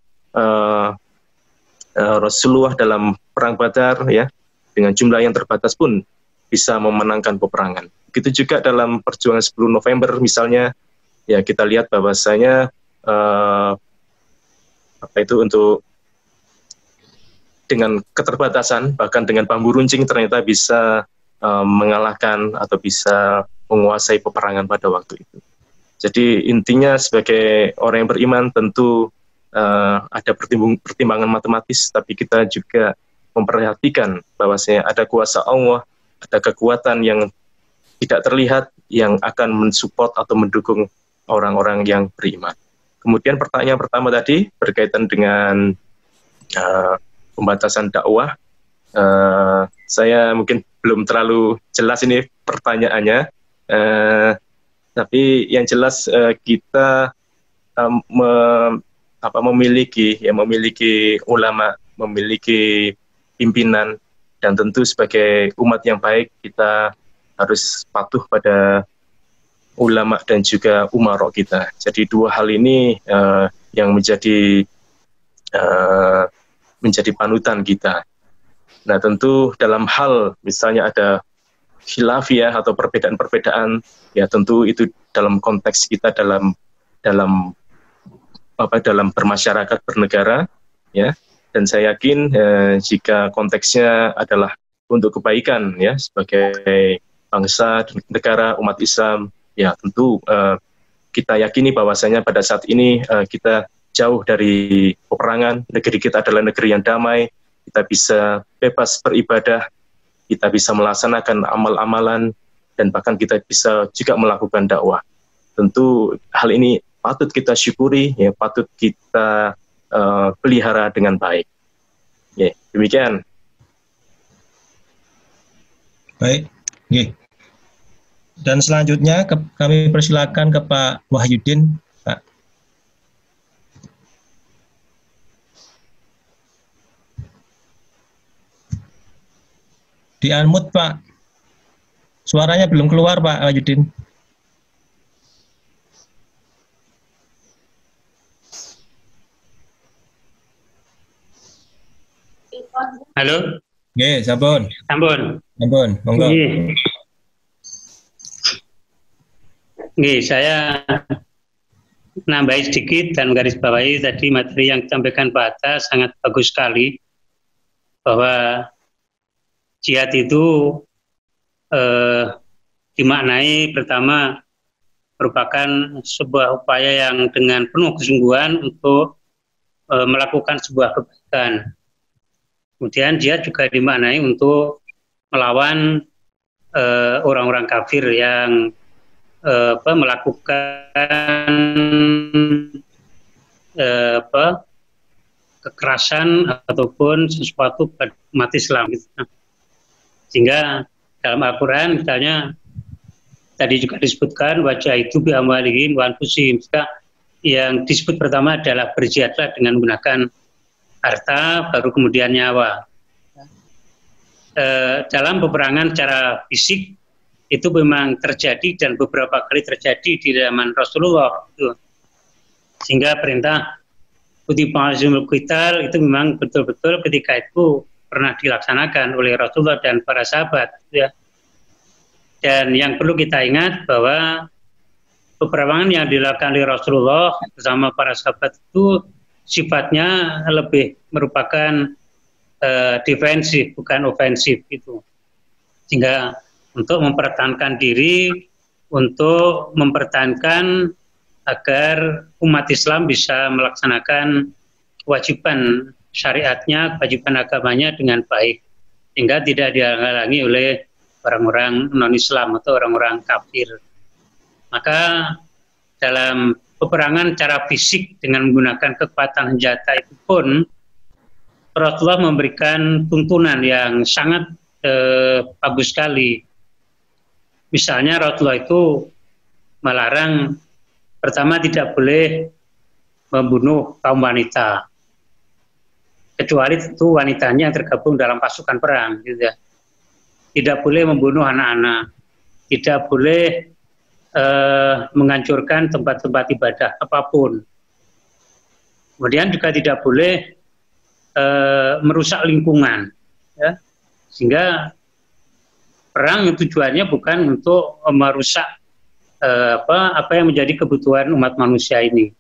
Rasulullah dalam perang Badar ya, dengan jumlah yang terbatas pun bisa memenangkan peperangan. Begitu juga dalam perjuangan 10 November misalnya, ya kita lihat bahwasanya untuk dengan keterbatasan, bahkan dengan bambu runcing ternyata bisa mengalahkan atau bisa menguasai peperangan pada waktu itu. Jadi intinya sebagai orang yang beriman tentu ada pertimbangan matematis, tapi kita juga memperhatikan bahwasanya ada kuasa Allah, ada kekuatan yang tidak terlihat yang akan mensupport atau mendukung orang-orang yang beriman. Kemudian pertanyaan pertama tadi berkaitan dengan pembatasan dakwah. Saya mungkin belum terlalu jelas ini pertanyaannya, tapi yang jelas kita memiliki ulama, memiliki pimpinan, dan tentu sebagai umat yang baik kita harus patuh pada ulama dan juga umarok kita. Jadi dua hal ini yang menjadi panutan kita. Nah tentu dalam hal misalnya ada khilafiyah atau perbedaan-perbedaan, ya tentu itu dalam konteks kita dalam bermasyarakat bernegara, ya. Dan saya yakin jika konteksnya adalah untuk kebaikan, ya, sebagai bangsa, negara, umat Islam, ya tentu kita yakini bahwasanya pada saat ini kita jauh dari peperangan, negeri kita adalah negeri yang damai, kita bisa bebas beribadah, kita bisa melaksanakan amal-amalan, dan bahkan kita bisa juga melakukan dakwah. Tentu hal ini patut kita syukuri, ya, patut kita pelihara dengan baik. Ya, demikian. Baik. Okay. Dan selanjutnya kami persilakan ke Pak Wahyudin. Pak. Di-unmute, Pak. Suaranya belum keluar, Pak Wahyudin. Halo? Nggih, sampun. Sampun. Sampun, monggo. Nggih, saya nambahi sedikit dan garis bawahi tadi materi yang disampaikan Pak Hatta sangat bagus sekali, bahwa jihad itu dimaknai pertama merupakan sebuah upaya yang dengan penuh kesungguhan untuk melakukan sebuah kebaikan. Kemudian jihad juga dimaknai untuk melawan orang-orang kafir yang melakukan kekerasan ataupun sesuatu pada umat Islam. Sehingga dalam Al-Quran misalnya tadi juga disebutkan wajah itu bi amwalihim wa anfusihim. Yang disebut pertama adalah berjihadlah dengan menggunakan harta, baru kemudian nyawa. Dalam peperangan secara fisik itu memang terjadi dan beberapa kali terjadi di zaman Rasulullah. Sehingga perintah kutiba azimul qital itu memang betul-betul ketika itu pernah dilaksanakan oleh Rasulullah dan para sahabat. Ya. Dan yang perlu kita ingat bahwa peperangan yang dilakukan oleh Rasulullah bersama para sahabat itu sifatnya lebih merupakan defensif, bukan ofensif itu. Sehingga untuk mempertahankan diri, untuk mempertahankan agar umat Islam bisa melaksanakan kewajiban syariatnya, kewajiban agamanya dengan baik, sehingga tidak dihalangi oleh orang-orang non-Islam atau orang-orang kafir. Maka dalam peperangan secara fisik dengan menggunakan kekuatan senjata itu pun Rasulullah memberikan tuntunan yang sangat bagus sekali. Misalnya Rasulullah itu melarang pertama tidak boleh membunuh kaum wanita, kecuali itu wanitanya yang tergabung dalam pasukan perang, gitu ya. Tidak boleh membunuh anak-anak, tidak boleh menghancurkan tempat-tempat ibadah apapun. Kemudian juga tidak boleh merusak lingkungan, ya. Sehingga perang tujuannya bukan untuk merusak apa yang menjadi kebutuhan umat manusia ini.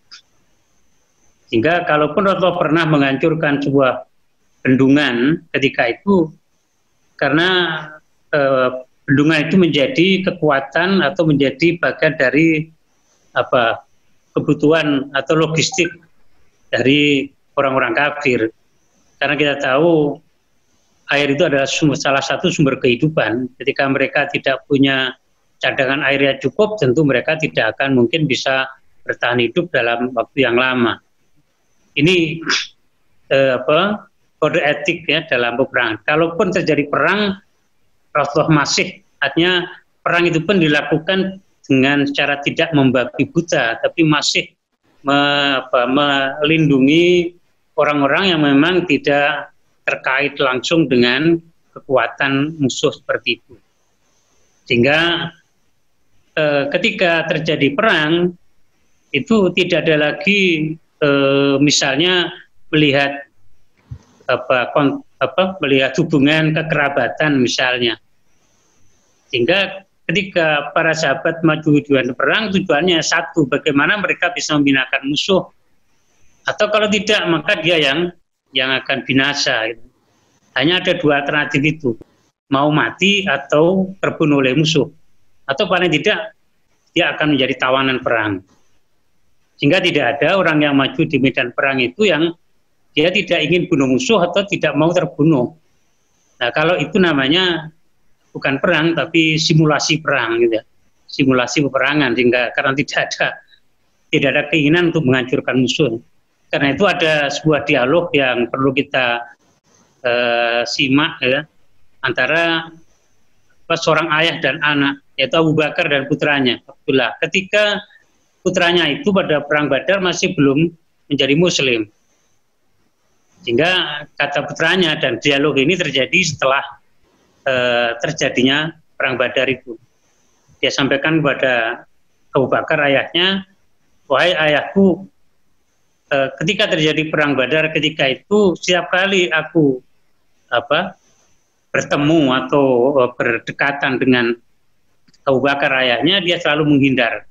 Sehingga kalaupun Rasulullah pernah menghancurkan sebuah bendungan ketika itu, karena bendungan itu menjadi kekuatan atau menjadi bagian dari kebutuhan atau logistik dari orang-orang kafir. Karena kita tahu air itu adalah salah satu sumber kehidupan. Ketika mereka tidak punya cadangan air yang cukup, tentu mereka tidak akan mungkin bisa bertahan hidup dalam waktu yang lama. Ini kode etik ya dalam peperangan. Kalaupun terjadi perang, Rasulullah masih, artinya perang itu pun dilakukan dengan secara tidak membabi buta, tapi masih melindungi orang-orang yang memang tidak terkait langsung dengan kekuatan musuh seperti itu. Sehingga ketika terjadi perang, itu tidak ada lagi misalnya melihat melihat hubungan kekerabatan misalnya. Sehingga ketika para sahabat maju tujuan perang, tujuannya satu, bagaimana mereka bisa membinakan musuh. Atau kalau tidak, maka dia yang akan binasa. Gitu. Hanya ada dua alternatif itu, mau mati atau terbunuh oleh musuh. Atau paling tidak, dia akan menjadi tawanan perang. Sehingga tidak ada orang yang maju di medan perang itu yang dia tidak ingin bunuh musuh atau tidak mau terbunuh. Nah, kalau itu namanya bukan perang, tapi simulasi perang, gitu ya. Simulasi peperangan, sehingga karena tidak ada keinginan untuk menghancurkan musuh. Karena itu ada sebuah dialog yang perlu kita simak, ya, antara seorang ayah dan anak, yaitu Abu Bakar dan putranya, Abdullah. Ketika putranya itu pada perang Badar masih belum menjadi Muslim. Sehingga kata putranya, dan dialog ini terjadi setelah terjadinya perang Badar itu. Dia sampaikan kepada Abu Bakar, ayahnya, wahai ayahku, ketika terjadi perang Badar, ketika itu setiap kali aku bertemu atau berdekatan dengan Abu Bakar ayahnya, dia selalu menghindar.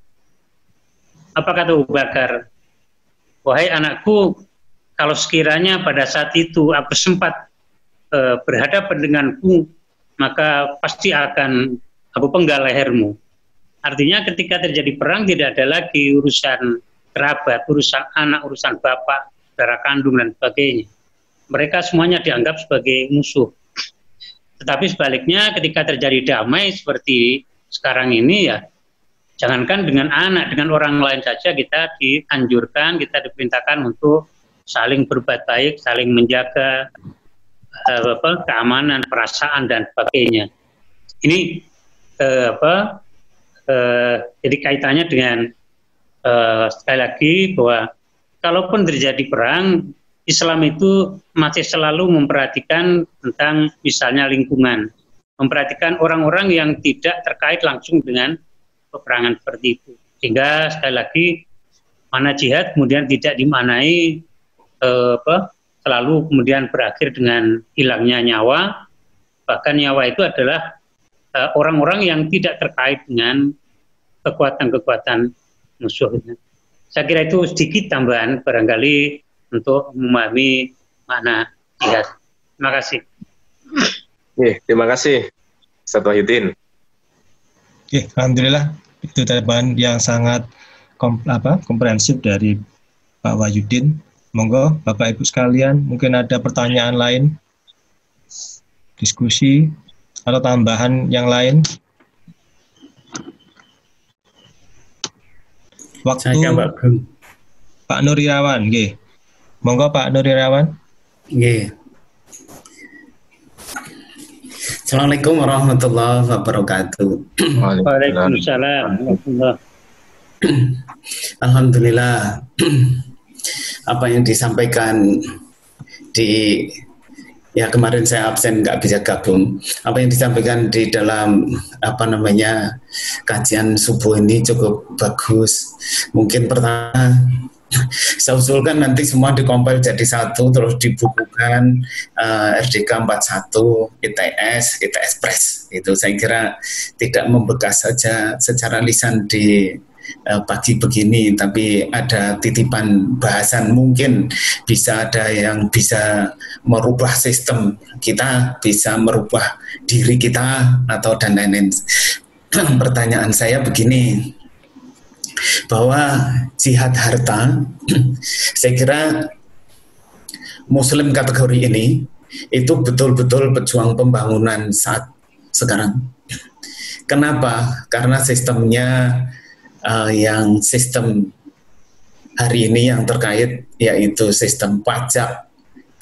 Apa kata Abu Bakar? Wahai anakku, kalau sekiranya pada saat itu aku sempat berhadapan denganku, maka pasti akan aku penggal lehermu. Artinya ketika terjadi perang tidak ada lagi urusan kerabat, urusan anak, urusan bapak, saudara kandung dan sebagainya. Mereka semuanya dianggap sebagai musuh. Tetapi sebaliknya ketika terjadi damai seperti sekarang ini, ya jangankan dengan anak, dengan orang lain saja kita dianjurkan, kita diperintahkan untuk saling berbuat baik, saling menjaga keamanan, perasaan dan sebagainya. Ini jadi kaitannya dengan sekali lagi bahwa kalaupun terjadi perang, Islam itu masih selalu memperhatikan tentang misalnya lingkungan, memperhatikan orang-orang yang tidak terkait langsung dengan peperangan seperti itu. Sehingga sekali lagi mana jihad kemudian tidak dimaknai selalu kemudian berakhir dengan hilangnya nyawa. Bahkan nyawa itu adalah orang-orang yang tidak terkait dengan kekuatan-kekuatan musuh. Saya kira itu sedikit tambahan barangkali untuk memahami makna jihad. Terima kasih. Terima kasih, Ustaz Wahyudin. Alhamdulillah, itu tambahan yang sangat komprehensif dari Pak Wahyudin. Monggo, Bapak Ibu sekalian, mungkin ada pertanyaan lain, diskusi, atau tambahan yang lain. Waktu saya, Pak Nur Irawan, monggo Pak Nur Irawan. Assalamualaikum warahmatullahi wabarakatuh. Waalaikumsalam. Alhamdulillah, apa yang disampaikan kemarin saya absen nggak bisa gabung. Apa yang disampaikan di dalam kajian subuh ini cukup bagus. Mungkin pertama saya usulkan nanti semua dikompil jadi satu, terus dibukukan RDK 41, ITS Press. Itu saya kira tidak membekas saja secara lisan di pagi begini, tapi ada titipan bahasan, mungkin bisa ada yang bisa merubah sistem kita, bisa merubah diri kita, atau dan lain-lain. Pertanyaan saya begini, bahwa jihad harta, saya kira Muslim kategori ini itu betul-betul pejuang pembangunan saat sekarang. Kenapa? Karena sistemnya yang sistem hari ini yang terkait yaitu sistem pajak,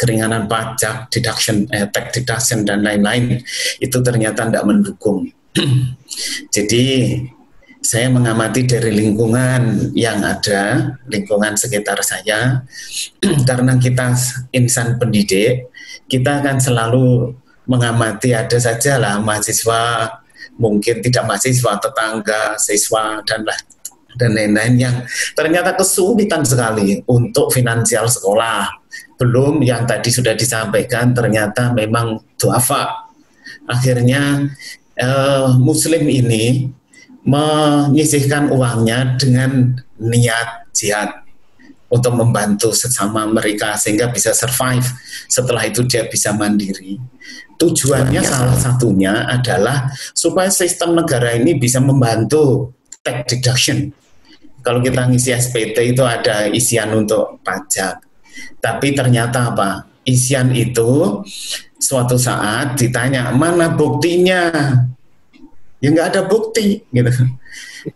keringanan pajak, tax deduction dan lain-lain itu ternyata tidak mendukung. Jadi saya mengamati dari lingkungan yang ada, lingkungan sekitar saya, karena kita insan pendidik, kita akan selalu mengamati, ada sajalah mahasiswa, mungkin tidak mahasiswa, tetangga, siswa, dan lain-lain yang ternyata kesulitan sekali untuk finansial sekolah. Belum yang tadi sudah disampaikan, ternyata memang duafa. Akhirnya Muslim ini menyisihkan uangnya dengan niat jihad untuk membantu sesama mereka sehingga bisa survive, setelah itu dia bisa mandiri. Tujuannya salah satunya adalah supaya sistem negara ini bisa membantu tax deduction. Kalau kita ngisi SPT itu ada isian untuk pajak, tapi ternyata apa? Isian itu suatu saat ditanya, mana buktinya? Ya nggak ada bukti, gitu.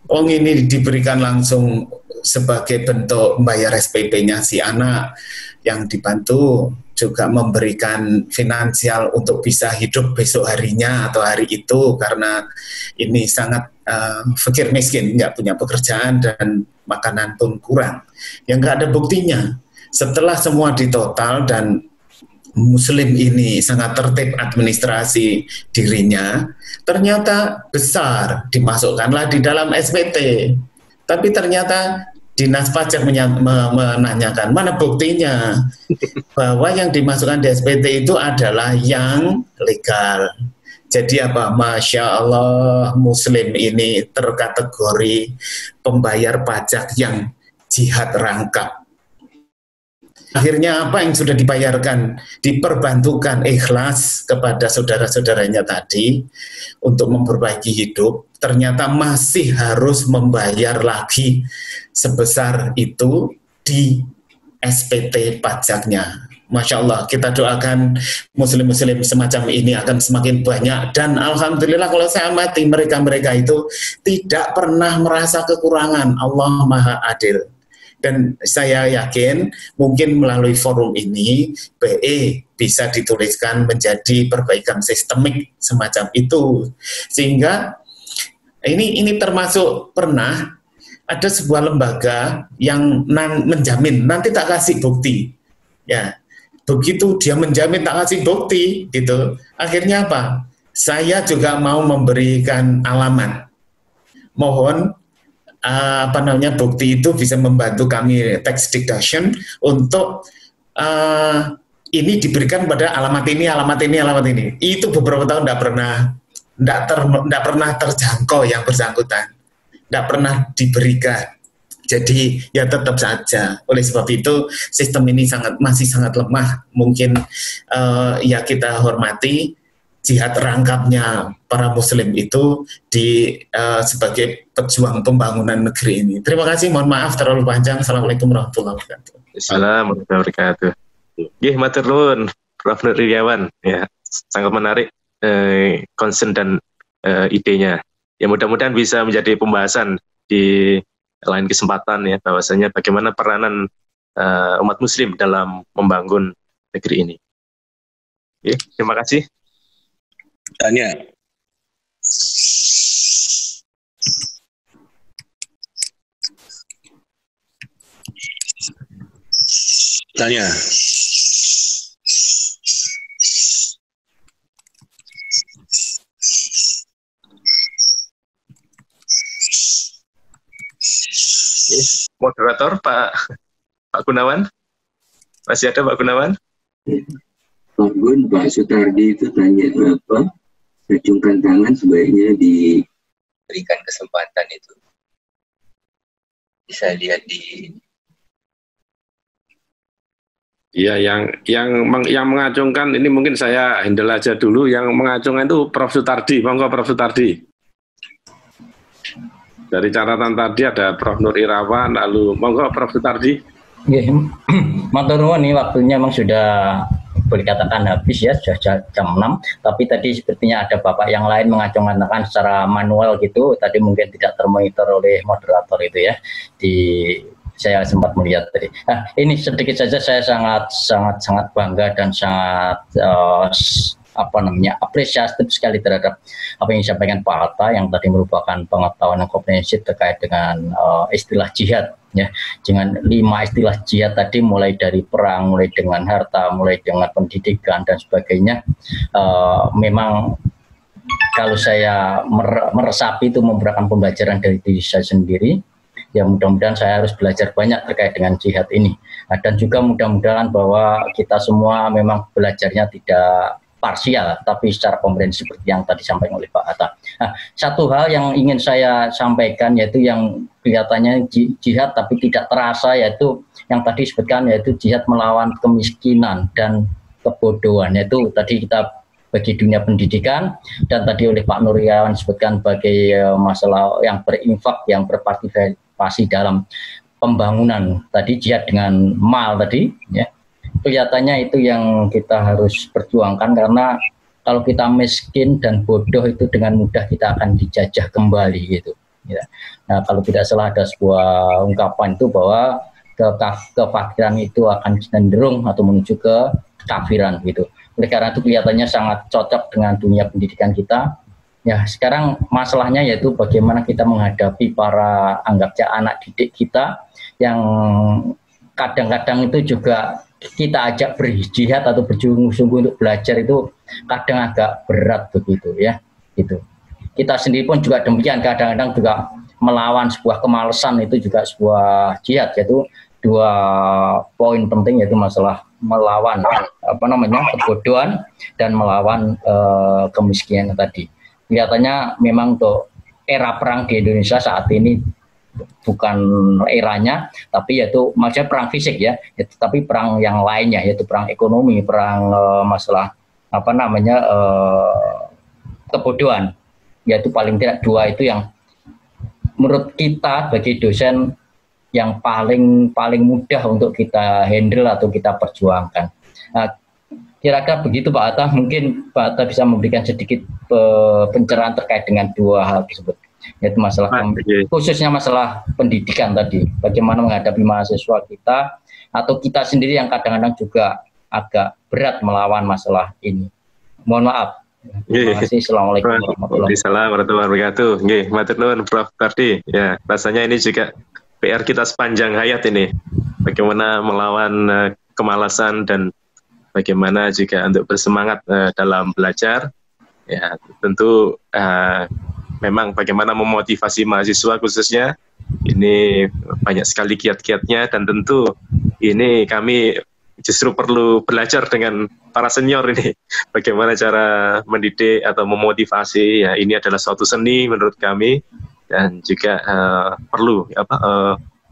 Ini diberikan langsung sebagai bentuk membayar SPP-nya si anak yang dibantu, juga memberikan finansial untuk bisa hidup besok harinya atau hari itu, karena ini sangat fakir miskin, nggak punya pekerjaan dan makanan pun kurang. Yang nggak ada buktinya. Setelah semua ditotal dan Muslim ini sangat tertib administrasi dirinya, ternyata besar, dimasukkanlah di dalam SPT. Tapi ternyata Dinas Pajak menanyakan, mana buktinya bahwa yang dimasukkan di SPT itu adalah yang legal. Jadi apa? Masya Allah, Muslim ini terkategori pembayar pajak yang jihad rangkap. Akhirnya apa yang sudah dibayarkan, diperbantukan ikhlas kepada saudara-saudaranya tadi untuk memperbaiki hidup, ternyata masih harus membayar lagi sebesar itu di SPT pajaknya. Masya Allah, kita doakan muslim-muslim semacam ini akan semakin banyak, dan alhamdulillah kalau saya amati mereka-mereka itu tidak pernah merasa kekurangan. Allah Maha Adil. Dan saya yakin mungkin melalui forum ini BE bisa dituliskan menjadi perbaikan sistemik semacam itu, sehingga ini termasuk pernah ada sebuah lembaga yang menjamin nanti tak kasih bukti, ya begitu dia menjamin tak kasih bukti gitu, akhirnya apa? Saya juga mau memberikan alamat, mohon bukti itu bisa membantu kami tax deduction untuk ini diberikan pada alamat ini. Itu beberapa tahun tidak pernah terjangkau yang bersangkutan, tidak pernah diberikan. Jadi ya tetap saja. Oleh sebab itu sistem ini masih sangat lemah. Mungkin ya kita hormati jihad rangkapnya para Muslim itu sebagai pejuang pembangunan negeri ini. Terima kasih, mohon maaf terlalu panjang. Assalamualaikum warahmatullahi wabarakatuh. Assalamualaikum warahmatullahi wabarakatuh. Nggih, matur nuwun Prof. Nur Iriawan, ya sangat menarik concern dan idenya. Ya mudah-mudahan bisa menjadi pembahasan di lain kesempatan, ya bahwasanya bagaimana peranan umat Muslim dalam membangun negeri ini. Ya, terima kasih. Tanya. Moderator Pak Gunawan, masih ada Pak Gunawan? Pak Gun, Pak Sutardi itu tanya apa? Acungkan tangan sebaiknya diberikan kesempatan itu. Bisa lihat di. Ya, yang mengacungkan ini mungkin saya handle aja dulu. Yang mengacungkan itu Prof. Sutardi. Monggo Prof. Sutardi. Dari catatan tadi ada Prof. Nur Irawan, lalu monggo Prof. Sutardi. Matur nuwun, nih waktunya memang sudah boleh katakan habis ya, sudah jam 6, tapi tadi sepertinya ada Bapak yang lain mengacung-acungkan secara manual gitu, tadi mungkin tidak termonitor oleh moderator itu ya, saya sempat melihat tadi. Nah, ini sedikit saja, saya sangat bangga dan sangat apresiatif sekali terhadap apa yang disampaikan Pak Hatta yang tadi merupakan pengetahuan yang komprehensif terkait dengan istilah jihad ya, dengan 5 istilah jihad tadi, mulai dari perang, mulai dengan harta, mulai dengan pendidikan dan sebagainya. Memang kalau saya meresapi itu memberikan pembelajaran dari diri saya sendiri. Ya mudah-mudahan saya harus belajar banyak terkait dengan jihad ini. Dan juga mudah-mudahan bahwa kita semua memang belajarnya tidak parsial, tapi secara komprehensif seperti yang tadi disampaikan oleh Pak Atta. Nah, satu hal yang ingin saya sampaikan yaitu yang kelihatannya jihad tapi tidak terasa, yaitu yang tadi disebutkan, yaitu jihad melawan kemiskinan dan kebodohan, yaitu tadi kita bagi dunia pendidikan, dan tadi oleh Pak Nuryawan disebutkan sebagai masalah yang berinfak, yang berpartisipasi dalam pembangunan, tadi jihad dengan mal tadi, ya. Kelihatannya itu yang kita harus perjuangkan, karena kalau kita miskin dan bodoh itu dengan mudah kita akan dijajah kembali gitu. Ya. Nah, kalau tidak salah ada sebuah ungkapan itu bahwa kefakiran itu akan cenderung atau menuju ke kafiran gitu. Oleh karena itu kelihatannya sangat cocok dengan dunia pendidikan kita. Ya, sekarang masalahnya yaitu bagaimana kita menghadapi para anggapnya anak didik kita yang kadang-kadang itu juga kita ajak berjihad atau berjunggu-sungguh untuk belajar itu kadang agak berat begitu ya, gitu. Kita sendiri pun juga demikian, kadang-kadang juga melawan sebuah kemalasan itu juga sebuah jihad, yaitu 2 poin penting, yaitu masalah melawan kebodohan dan melawan kemiskinan tadi. Kelihatannya memang untuk era perang di Indonesia saat ini bukan eranya, tapi yaitu maksudnya perang fisik ya, tapi perang yang lainnya, yaitu perang ekonomi, perang masalah kebodohan, yaitu paling tidak 2 itu yang menurut kita bagi dosen yang paling mudah untuk kita handle atau kita perjuangkan. Nah, kira-kira begitu Pak Atta, mungkin Pak Atta bisa memberikan sedikit pencerahan terkait dengan 2 hal tersebut, yaitu masalah khususnya masalah pendidikan tadi, bagaimana menghadapi mahasiswa kita atau kita sendiri yang kadang-kadang juga agak berat melawan masalah ini. Mohon maaf. Terima kasih. Assalamualaikum warahmatullahi wabarakatuh. Nggih, matur nuwun Prof. Tardi. Ya, rasanya ini juga PR kita sepanjang hayat ini. Bagaimana melawan kemalasan dan bagaimana juga untuk bersemangat dalam belajar. Ya, tentu memang bagaimana memotivasi mahasiswa khususnya, ini banyak sekali kiat-kiatnya, dan tentu ini kami justru perlu belajar dengan para senior ini, bagaimana cara mendidik atau memotivasi. Ya, ini adalah suatu seni menurut kami, dan juga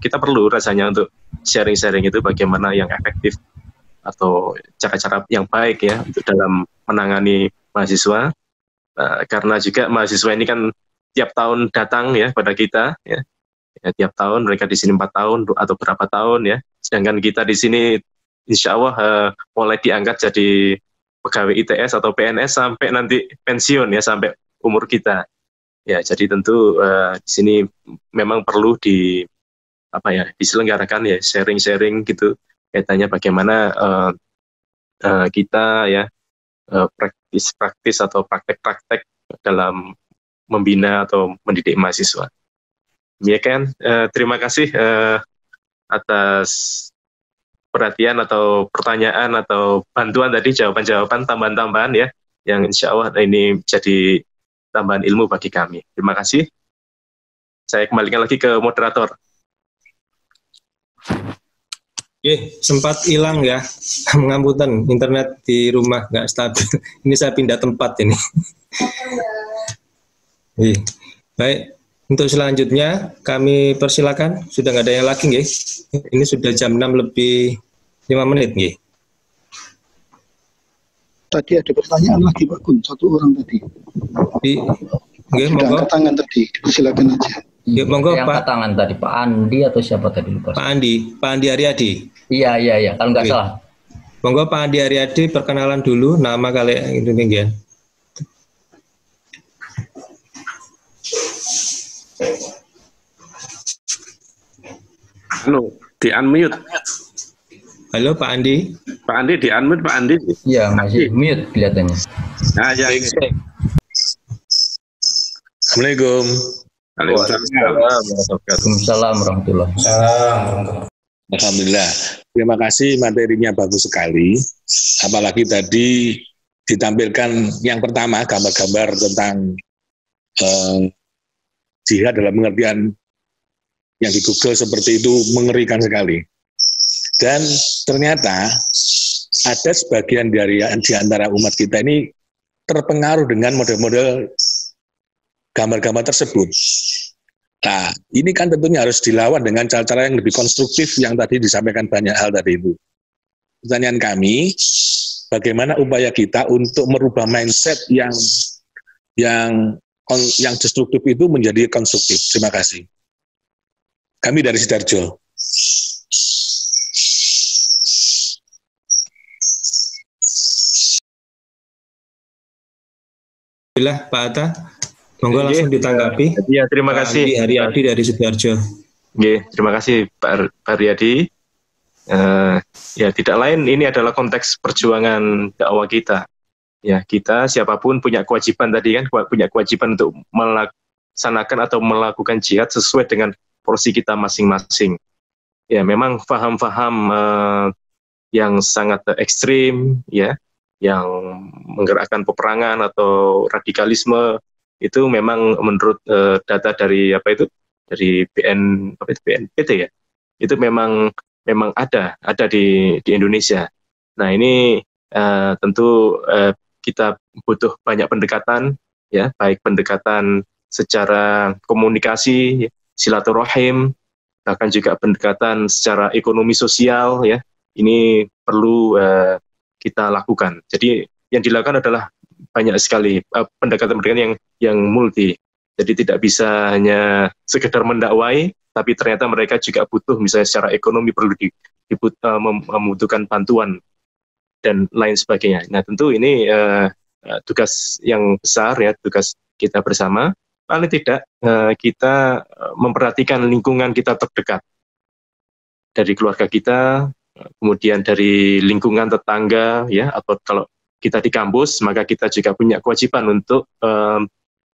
kita perlu rasanya untuk sharing-sharing itu bagaimana yang efektif atau cara-cara yang baik ya untuk dalam menangani mahasiswa. Karena juga mahasiswa ini kan tiap tahun datang ya pada kita ya, tiap tahun mereka di sini 4 tahun atau berapa tahun ya, sedangkan kita di sini insya Allah mulai diangkat jadi pegawai ITS atau PNS sampai nanti pensiun ya, sampai umur kita ya. Jadi tentu di sini memang perlu diselenggarakan ya sharing-sharing gitu, kaitannya bagaimana kita ya praktis atau praktek-praktek dalam membina atau mendidik mahasiswa. Ya kan, terima kasih atas perhatian atau pertanyaan atau bantuan tadi, jawaban-jawaban, tambahan-tambahan ya, yang insya Allah ini jadi tambahan ilmu bagi kami. Terima kasih. Saya kembalikan lagi ke moderator. Sempat hilang ya, mengampunten, internet di rumah nggak stabil. Ini saya pindah tempat ini. Baik, untuk selanjutnya kami persilakan. Sudah nggak ada yang lagi, nggih. Ini sudah jam 6:05. Nggih. Tadi ada pertanyaan lagi Pak Gun, 1 orang tadi. Nggih, monggo. Tangan tadi, silakan aja. Ya, monggo Pak. Tangan tadi Pak Andi atau siapa tadi lupa? Pak Andi Aryadi. Iya, kalau nggak salah. Monggo Pak Andi Aryadi, perkenalan dulu nama kalian itu nih ya. Di unmute. Halo Pak Andi. Pak Andi di unmute Pak Andi. Iya, masih mute kelihatannya. Nah, ya. Assalamualaikum. Waalaikumsalam warahmatullahi wabarakatuh. Alhamdulillah. Terima kasih, materinya bagus sekali. Apalagi tadi ditampilkan yang pertama gambar-gambar tentang jihad dalam pengertian yang di Google seperti itu, mengerikan sekali. Dan ternyata ada sebagian dari di antara umat kita ini terpengaruh dengan model-model gambar-gambar tersebut. Nah, ini kan tentunya harus dilawan dengan cara-cara yang lebih konstruktif yang tadi disampaikan banyak hal tadi itu. Pertanyaan kami, bagaimana upaya kita untuk merubah mindset yang destruktif itu menjadi konstruktif? Terima kasih. Kami dari Sidoarjo. Pak Atta, monggo langsung ditanggapi. Ya, terima kasih. Haryadi dari Sidoarjo. Terima kasih Pak Haryadi. Ya, tidak lain ini adalah konteks perjuangan dakwah kita. Ya, kita siapapun punya kewajiban tadi kan, punya kewajiban untuk melaksanakan atau melakukan jihad sesuai dengan porsi kita masing-masing. Ya, memang faham-faham yang sangat ekstrim, ya, yang menggerakkan peperangan atau radikalisme itu memang menurut data dari dari BNPT ya, itu memang ada di Indonesia. Nah, ini tentu kita butuh banyak pendekatan, ya, baik pendekatan secara komunikasi, silaturahim, bahkan juga pendekatan secara ekonomi sosial, ya. Ini perlu kita lakukan. Jadi yang dilakukan adalah banyak sekali pendekatan-pendekatan yang multi. Jadi tidak bisa hanya sekedar mendakwai, tapi ternyata mereka juga butuh misalnya secara ekonomi perlu membutuhkan bantuan dan lain sebagainya. Nah, tentu ini tugas yang besar, ya, tugas kita bersama. Paling tidak kita memperhatikan lingkungan kita terdekat, dari keluarga kita, kemudian dari lingkungan tetangga, ya, atau kalau kita di kampus maka kita juga punya kewajiban untuk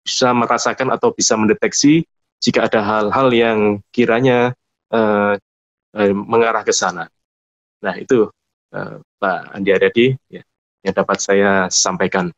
bisa merasakan atau bisa mendeteksi jika ada hal-hal yang kiranya mengarah ke sana. Nah, itu Pak Andi Haryadi, ya, yang dapat saya sampaikan.